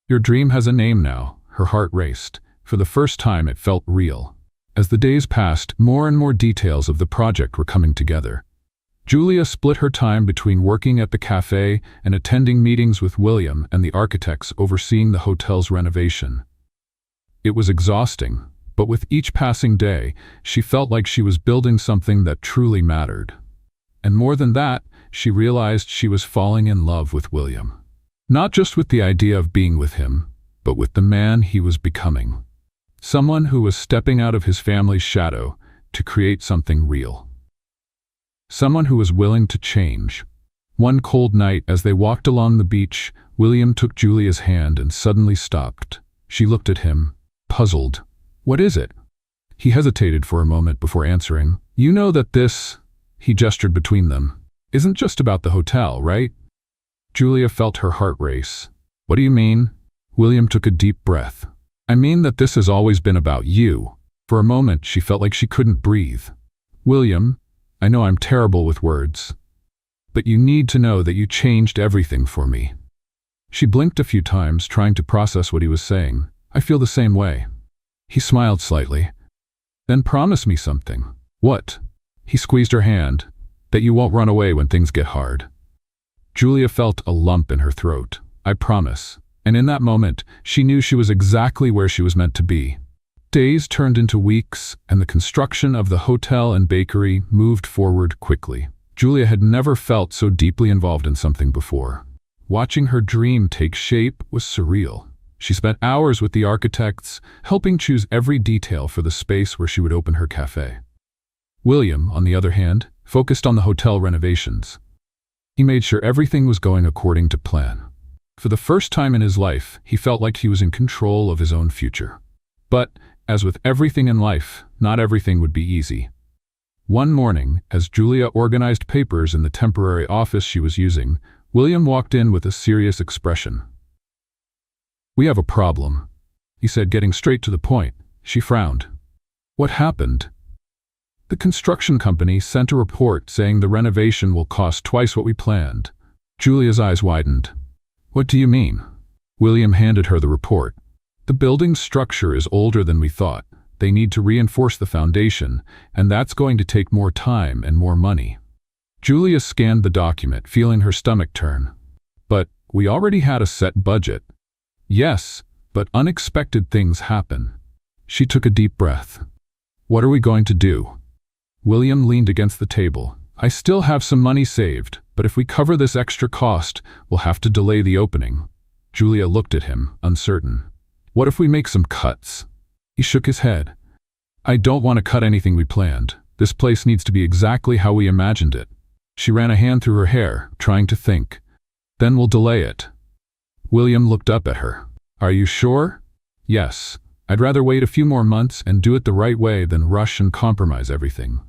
Your dream has a name now." Her heart raced. For the first time, it felt real. As the days passed, more and more details of the project were coming together. Julia split her time between working at the cafe and attending meetings with William and the architects overseeing the hotel's renovation. It was exhausting, but with each passing day, she felt like she was building something that truly mattered. And more than that, she realized she was falling in love with William. Not just with the idea of being with him, but with the man he was becoming. Someone who was stepping out of his family's shadow to create something real. Someone who was willing to change. One cold night, as they walked along the beach, William took Julia's hand and suddenly stopped. She looked at him, puzzled. "What is it?" He hesitated for a moment before answering. "You know that this," he gestured between them, "isn't just about the hotel, right?" Julia felt her heart race. "What do you mean?" William took a deep breath. "I mean that this has always been about you." For a moment, she felt like she couldn't breathe. "William, I know I'm terrible with words, but you need to know that you changed everything for me." She blinked a few times, trying to process what he was saying. "I feel the same way." He smiled slightly. "Then promise me something." "What?" He squeezed her hand. "That you won't run away when things get hard." Julia felt a lump in her throat. "I promise." And in that moment, she knew she was exactly where she was meant to be. Days turned into weeks, and the construction of the hotel and bakery moved forward quickly. Julia had never felt so deeply involved in something before. Watching her dream take shape was surreal. She spent hours with the architects, helping choose every detail for the space where she would open her cafe. William, on the other hand, focused on the hotel renovations. He made sure everything was going according to plan. For the first time in his life, he felt like he was in control of his own future. But, as with everything in life, not everything would be easy. One morning, as Julia organized papers in the temporary office she was using, William walked in with a serious expression. "We have a problem," he said, getting straight to the point. She frowned. "What happened?" "The construction company sent a report saying the renovation will cost twice what we planned." Julia's eyes widened. "What do you mean?" William handed her the report. "The building's structure is older than we thought. They need to reinforce the foundation, and that's going to take more time and more money." Julia scanned the document, feeling her stomach turn. But we already had a set budget. Yes, but unexpected things happen. She took a deep breath. What are we going to do? William leaned against the table. I still have some money saved, but if we cover this extra cost, we'll have to delay the opening. Julia looked at him, uncertain. What if we make some cuts? He shook his head. I don't want to cut anything we planned. This place needs to be exactly how we imagined it. She ran a hand through her hair, trying to think. Then we'll delay it. William looked up at her. Are you sure? Yes. I'd rather wait a few more months and do it the right way than rush and compromise everything.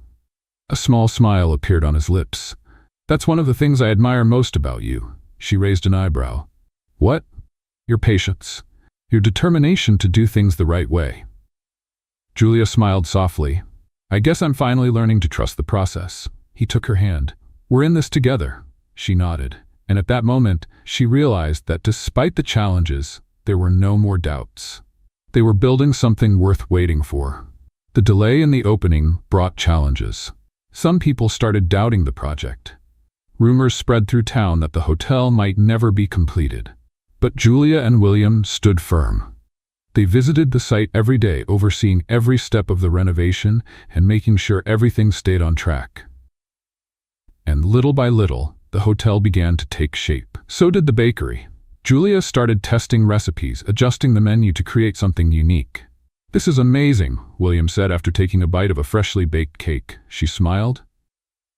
A small smile appeared on his lips. That's one of the things I admire most about you. She raised an eyebrow. What? Your patience. Your determination to do things the right way. Julia smiled softly. I guess I'm finally learning to trust the process. He took her hand. We're in this together. She nodded. And at that moment, she realized that despite the challenges, there were no more doubts. They were building something worth waiting for. The delay in the opening brought challenges. Some people started doubting the project. Rumors spread through town that the hotel might never be completed. But Julia and William stood firm. They visited the site every day, overseeing every step of the renovation and making sure everything stayed on track. And little by little, the hotel began to take shape. So did the bakery. Julia started testing recipes, adjusting the menu to create something unique. This is amazing, William said after taking a bite of a freshly baked cake. She smiled.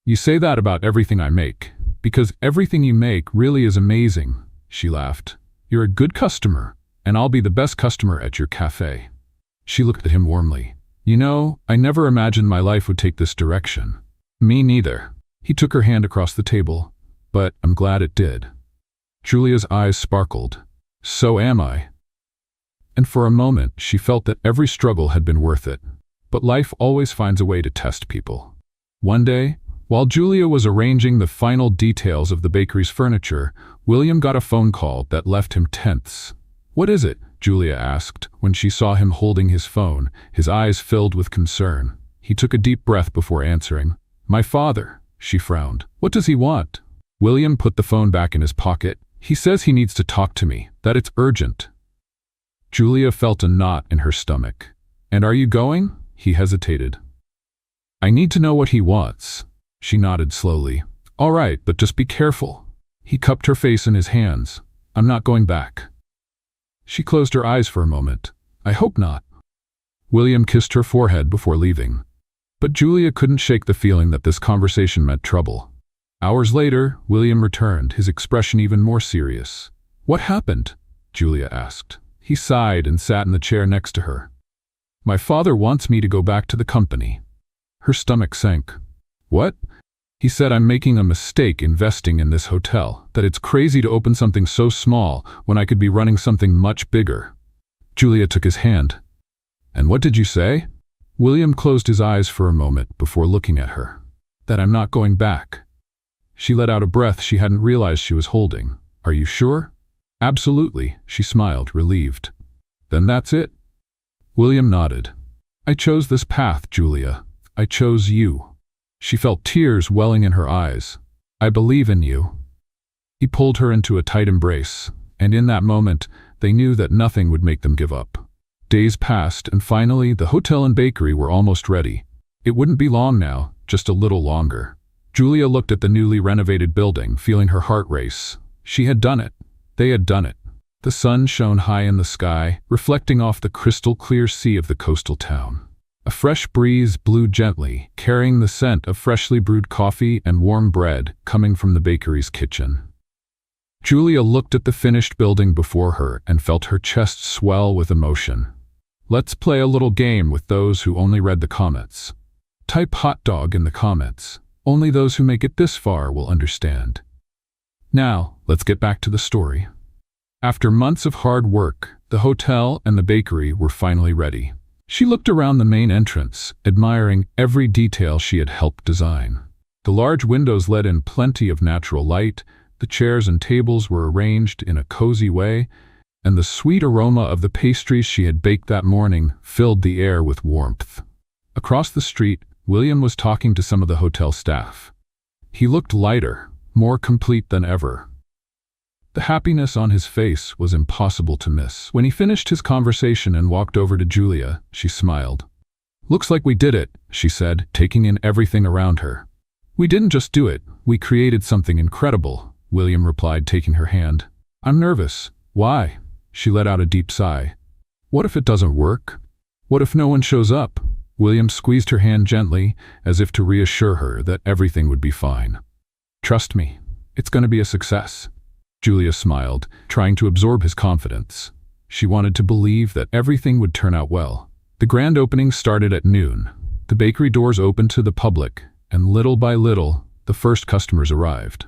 You say that about everything I make, because everything you make really is amazing, she laughed. You're a good customer, and I'll be the best customer at your cafe. She looked at him warmly. You know, I never imagined my life would take this direction. Me neither. He took her hand across the table, but I'm glad it did. Julia's eyes sparkled. So am I. And for a moment, she felt that every struggle had been worth it. But life always finds a way to test people. One day, while Julia was arranging the final details of the bakery's furniture, William got a phone call that left him tense. What is it? Julia asked when she saw him holding his phone, his eyes filled with concern. He took a deep breath before answering. My father, she frowned. What does he want? William put the phone back in his pocket. He says he needs to talk to me, that it's urgent. Julia felt a knot in her stomach. And are you going? He hesitated. I need to know what he wants. She nodded slowly. All right, but just be careful. He cupped her face in his hands. I'm not going back. She closed her eyes for a moment. I hope not. William kissed her forehead before leaving. But Julia couldn't shake the feeling that this conversation meant trouble. Hours later, William returned, his expression even more serious. What happened? Julia asked. He sighed and sat in the chair next to her. My father wants me to go back to the company. Her stomach sank. What? He said I'm making a mistake investing in this hotel, that it's crazy to open something so small when I could be running something much bigger. Julia took his hand. And what did you say? William closed his eyes for a moment before looking at her. That I'm not going back. She let out a breath she hadn't realized she was holding. Are you sure? Absolutely, she smiled, relieved. Then that's it? William nodded. I chose this path, Julia. I chose you. She felt tears welling in her eyes. I believe in you. He pulled her into a tight embrace, and in that moment, they knew that nothing would make them give up. Days passed, and finally, the hotel and bakery were almost ready. It wouldn't be long now, just a little longer. Julia looked at the newly renovated building, feeling her heart race. She had done it. They had done it. The sun shone high in the sky, reflecting off the crystal-clear sea of the coastal town. A fresh breeze blew gently, carrying the scent of freshly brewed coffee and warm bread coming from the bakery's kitchen. Julia looked at the finished building before her and felt her chest swell with emotion. Let's play a little game with those who only read the comments. Type hot dog in the comments. Only those who make it this far will understand. Now, let's get back to the story. After months of hard work, the hotel and the bakery were finally ready. She looked around the main entrance, admiring every detail she had helped design. The large windows let in plenty of natural light, the chairs and tables were arranged in a cozy way, and the sweet aroma of the pastries she had baked that morning filled the air with warmth. Across the street, William was talking to some of the hotel staff. He looked lighter, more complete than ever. The happiness on his face was impossible to miss. When he finished his conversation and walked over to Julia, she smiled. "Looks like we did it," she said, taking in everything around her. "We didn't just do it, we created something incredible," William replied, taking her hand. "I'm nervous." "Why?" She let out a deep sigh. "What if it doesn't work? What if no one shows up?" William squeezed her hand gently, as if to reassure her that everything would be fine. "Trust me, it's going to be a success." Julia smiled, trying to absorb his confidence. She wanted to believe that everything would turn out well. The grand opening started at noon. The bakery doors opened to the public, and little by little, the first customers arrived.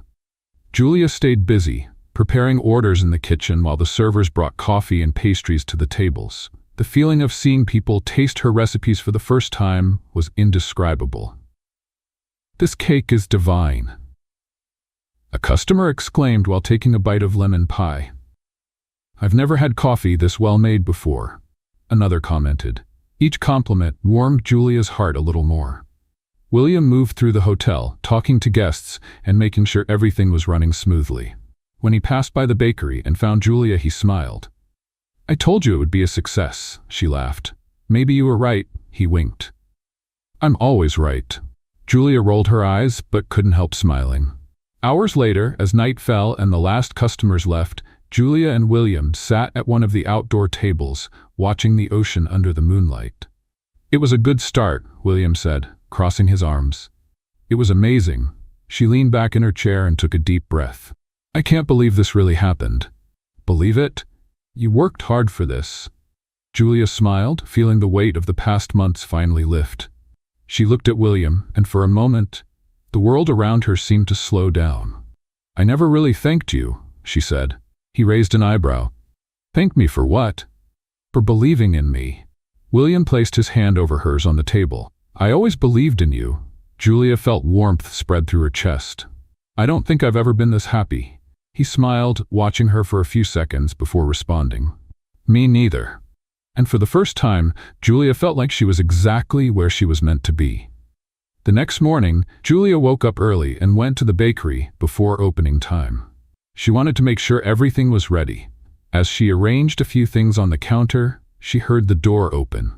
Julia stayed busy, preparing orders in the kitchen while the servers brought coffee and pastries to the tables. The feeling of seeing people taste her recipes for the first time was indescribable. "This cake is divine," a customer exclaimed while taking a bite of lemon pie. "I've never had coffee this well made before," another commented. Each compliment warmed Julia's heart a little more. William moved through the hotel, talking to guests and making sure everything was running smoothly. When he passed by the bakery and found Julia, he smiled. "I told you it would be a success," she laughed. "Maybe you were right," he winked. "I'm always right." Julia rolled her eyes but couldn't help smiling. Hours later, as night fell and the last customers left, Julia and William sat at one of the outdoor tables, watching the ocean under the moonlight. "It was a good start," William said, crossing his arms. "It was amazing." She leaned back in her chair and took a deep breath. "I can't believe this really happened." "Believe it? You worked hard for this." Julia smiled, feeling the weight of the past months finally lift. She looked at William, and for a moment, the world around her seemed to slow down. "I never really thanked you," she said. He raised an eyebrow. "Thank me for what?" "For believing in me." William placed his hand over hers on the table. "I always believed in you." Julia felt warmth spread through her chest. "I don't think I've ever been this happy." He smiled, watching her for a few seconds before responding. "Me neither." And for the first time, Julia felt like she was exactly where she was meant to be. The next morning, Julia woke up early and went to the bakery before opening time. She wanted to make sure everything was ready. As she arranged a few things on the counter, she heard the door open.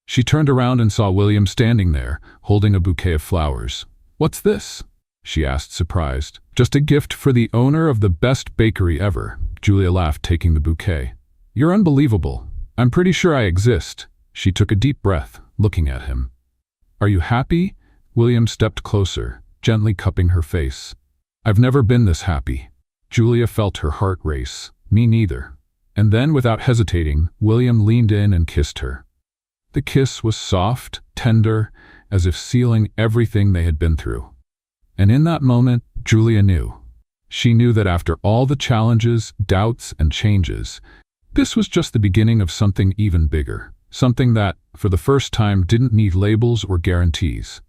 She turned around and saw William standing there, holding a bouquet of flowers. "What's this?" she asked, surprised. "Just a gift for the owner of the best bakery ever," Julia laughed, taking the bouquet. "You're unbelievable. I'm pretty sure I exist." She took a deep breath, looking at him. "Are you happy?" William stepped closer, gently cupping her face. "I've never been this happy." Julia felt her heart race. "Me neither." And then, without hesitating, William leaned in and kissed her. The kiss was soft, tender, as if sealing everything they had been through. And in that moment, Julia knew. She knew that after all the challenges, doubts, and changes, this was just the beginning of something even bigger. Something that, for the first time, didn't need labels or guarantees.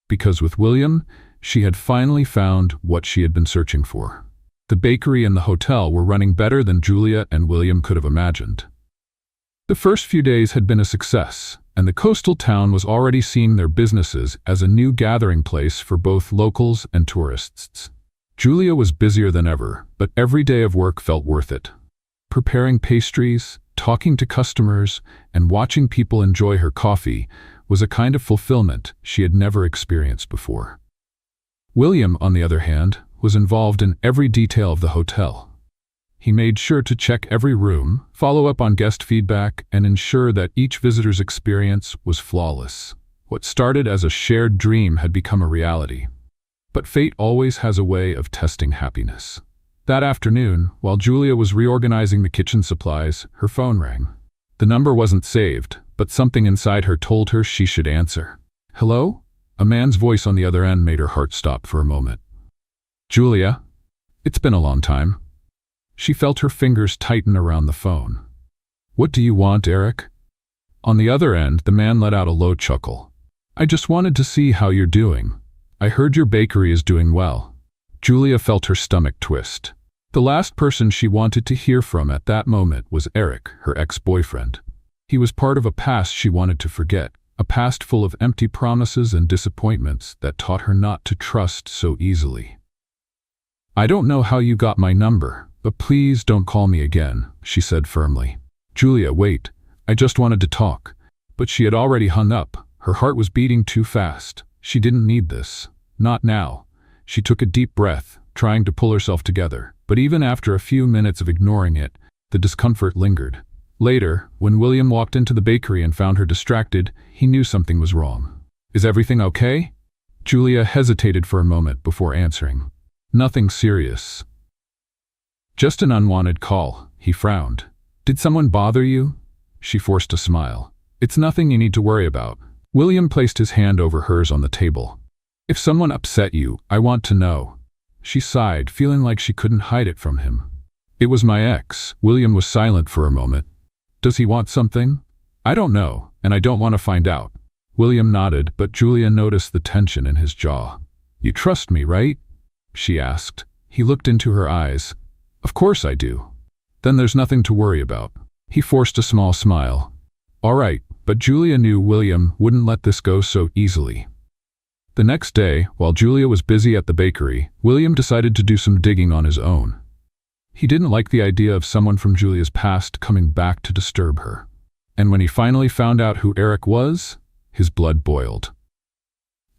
Because with William, she had finally found what she had been searching for. The bakery and the hotel were running better than Julia and William could have imagined. The first few days had been a success, and the coastal town was already seeing their businesses as a new gathering place for both locals and tourists. Julia was busier than ever, but every day of work felt worth it. Preparing pastries, talking to customers, and watching people enjoy her coffee was a kind of fulfillment she had never experienced before. William, on the other hand, was involved in every detail of the hotel. He made sure to check every room, follow up on guest feedback, and ensure that each visitor's experience was flawless. What started as a shared dream had become a reality. But fate always has a way of testing happiness. That afternoon, while Julia was reorganizing the kitchen supplies, her phone rang. The number wasn't saved, but something inside her told her she should answer. "Hello?" A man's voice on the other end made her heart stop for a moment. "Julia, it's been a long time." She felt her fingers tighten around the phone. "What do you want, Eric?" On the other end, the man let out a low chuckle. "I just wanted to see how you're doing. I heard your bakery is doing well." Julia felt her stomach twist. The last person she wanted to hear from at that moment was Eric, her ex-boyfriend. He was part of a past she wanted to forget, a past full of empty promises and disappointments that taught her not to trust so easily. "I don't know how you got my number, but please don't call me again," she said firmly. "Julia, wait, I just wanted to talk." But she had already hung up. Her heart was beating too fast. She didn't need this. Not now. She took a deep breath, trying to pull herself together. But even after a few minutes of ignoring it, the discomfort lingered. Later, when William walked into the bakery and found her distracted, he knew something was wrong. "Is everything okay?" Julia hesitated for a moment before answering. "Nothing serious. Just an unwanted call," he frowned. "Did someone bother you?" She forced a smile. "It's nothing you need to worry about." William placed his hand over hers on the table. "If someone upset you, I want to know." She sighed, feeling like she couldn't hide it from him. "It was my ex." William was silent for a moment. "Does he want something?" "I don't know, and I don't want to find out." William nodded, but Julia noticed the tension in his jaw. "You trust me, right?" she asked. He looked into her eyes. "Of course I do." "Then there's nothing to worry about." He forced a small smile. "All right," but Julia knew William wouldn't let this go so easily. The next day, while Julia was busy at the bakery, William decided to do some digging on his own. He didn't like the idea of someone from Julia's past coming back to disturb her. And when he finally found out who Eric was, his blood boiled.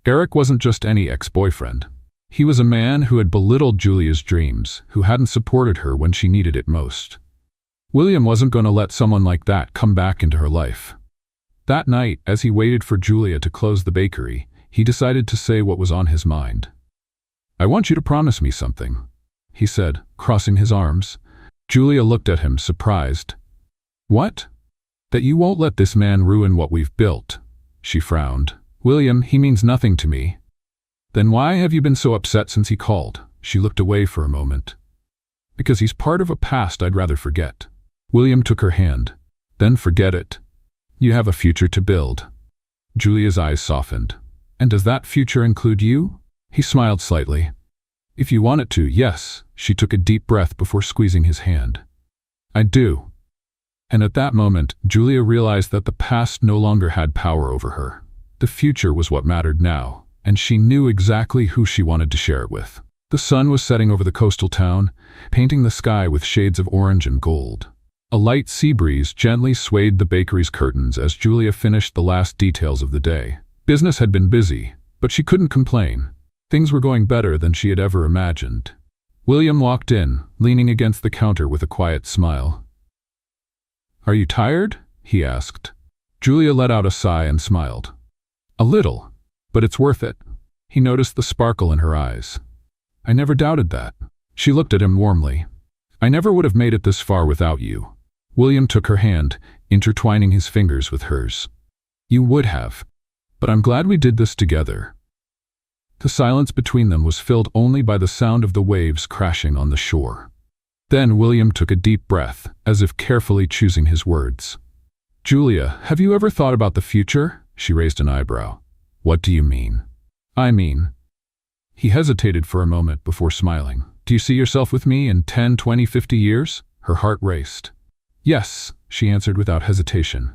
Eric wasn't just any ex-boyfriend. He was a man who had belittled Julia's dreams, who hadn't supported her when she needed it most. William wasn't going to let someone like that come back into her life. That night, as he waited for Julia to close the bakery, he decided to say what was on his mind. "I want you to promise me something," he said, crossing his arms. Julia looked at him, surprised. "What?" "That you won't let this man ruin what we've built." She frowned. "William, he means nothing to me." "Then why have you been so upset since he called?" She looked away for a moment. "Because he's part of a past I'd rather forget." William took her hand. "Then forget it. You have a future to build." Julia's eyes softened. "And does that future include you?" He smiled slightly. "If you want it to, yes." She took a deep breath before squeezing his hand. "I do." And at that moment, Julia realized that the past no longer had power over her. The future was what mattered now, and she knew exactly who she wanted to share it with. The sun was setting over the coastal town, painting the sky with shades of orange and gold. A light sea breeze gently swayed the bakery's curtains as Julia finished the last details of the day. Business had been busy, but she couldn't complain. Things were going better than she had ever imagined. William walked in, leaning against the counter with a quiet smile. "Are you tired?" he asked. Julia let out a sigh and smiled. "A little, but it's worth it." He noticed the sparkle in her eyes. "I never doubted that." She looked at him warmly. "I never would have made it this far without you." William took her hand, intertwining his fingers with hers. "You would have. But I'm glad we did this together." The silence between them was filled only by the sound of the waves crashing on the shore. Then William took a deep breath, as if carefully choosing his words. "Julia, have you ever thought about the future?" She raised an eyebrow. "What do you mean?" "I mean..." He hesitated for a moment before smiling. "Do you see yourself with me in 10, 20, 50 years? Her heart raced. "Yes," she answered without hesitation.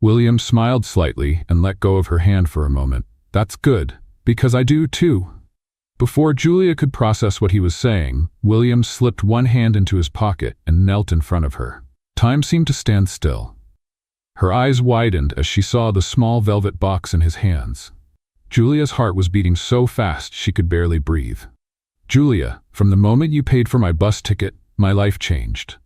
William smiled slightly and let go of her hand for a moment. "That's good, because I do too." Before Julia could process what he was saying, William slipped one hand into his pocket and knelt in front of her. Time seemed to stand still. Her eyes widened as she saw the small velvet box in his hands. Julia's heart was beating so fast she could barely breathe. "Julia, from the moment you paid for my bus ticket, my life changed.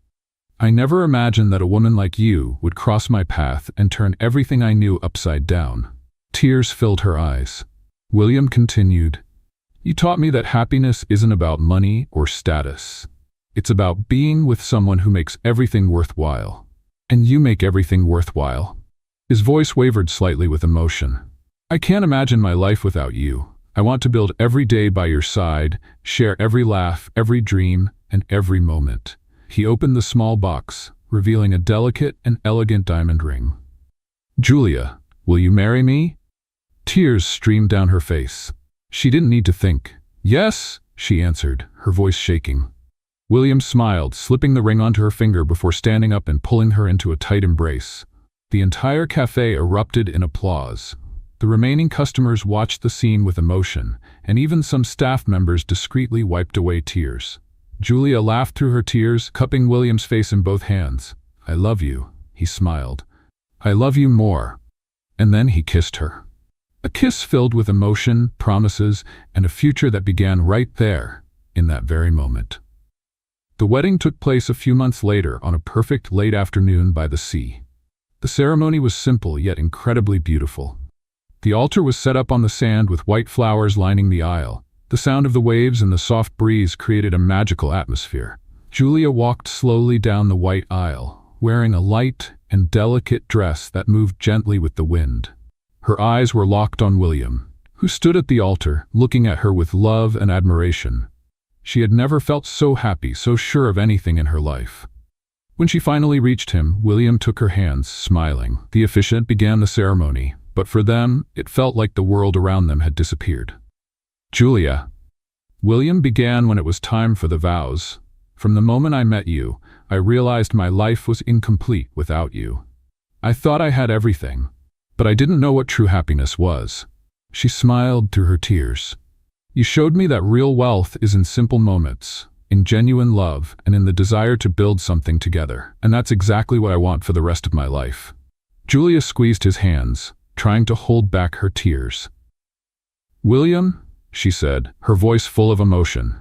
I never imagined that a woman like you would cross my path and turn everything I knew upside down." Tears filled her eyes. William continued, "You taught me that happiness isn't about money or status. It's about being with someone who makes everything worthwhile. And you make everything worthwhile." His voice wavered slightly with emotion. "I can't imagine my life without you. I want to build every day by your side, share every laugh, every dream, and every moment." He opened the small box, revealing a delicate and elegant diamond ring. "Julia, will you marry me?" Tears streamed down her face. She didn't need to think. "Yes," she answered, her voice shaking. William smiled, slipping the ring onto her finger before standing up and pulling her into a tight embrace. The entire cafe erupted in applause. The remaining customers watched the scene with emotion, and even some staff members discreetly wiped away tears. Julia laughed through her tears, cupping William's face in both hands. "I love you," he smiled. "I love you more." And then he kissed her. A kiss filled with emotion, promises, and a future that began right there, in that very moment. The wedding took place a few months later on a perfect late afternoon by the sea. The ceremony was simple yet incredibly beautiful. The altar was set up on the sand with white flowers lining the aisle. The sound of the waves and the soft breeze created a magical atmosphere. Julia walked slowly down the white aisle, wearing a light and delicate dress that moved gently with the wind. Her eyes were locked on William, who stood at the altar, looking at her with love and admiration. She had never felt so happy, so sure of anything in her life. When she finally reached him, William took her hands, smiling. The officiant began the ceremony, but for them, it felt like the world around them had disappeared. "Julia," William began when it was time for the vows. "From the moment I met you, I realized my life was incomplete without you. I thought I had everything, but I didn't know what true happiness was." She smiled through her tears. "You showed me that real wealth is in simple moments, in genuine love, and in the desire to build something together. And that's exactly what I want for the rest of my life." Julia squeezed his hands, trying to hold back her tears. "William," she said, her voice full of emotion,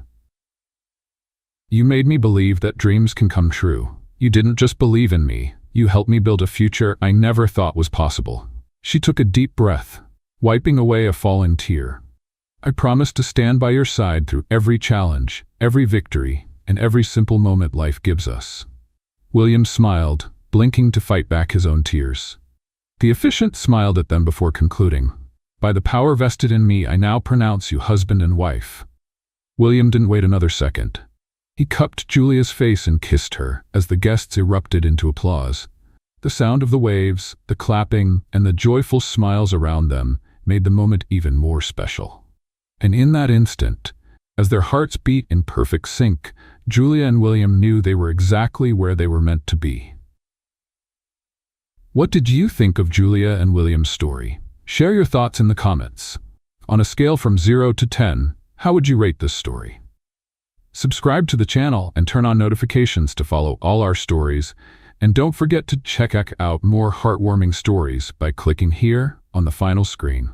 "you made me believe that dreams can come true. You didn't just believe in me, you helped me build a future I never thought was possible." She took a deep breath, wiping away a fallen tear. "I promise to stand by your side through every challenge, every victory, and every simple moment life gives us." William smiled, blinking to fight back his own tears. The officiant smiled at them before concluding, "By the power vested in me, I now pronounce you husband and wife." William didn't wait another second. He cupped Julia's face and kissed her, as the guests erupted into applause. The sound of the waves, the clapping, and the joyful smiles around them made the moment even more special. And in that instant, as their hearts beat in perfect sync, Julia and William knew they were exactly where they were meant to be. What did you think of Julia and William's story? Share your thoughts in the comments. On a scale from 0 to 10, how would you rate this story? Subscribe to the channel and turn on notifications to follow all our stories. And don't forget to check out more heartwarming stories by clicking here on the final screen.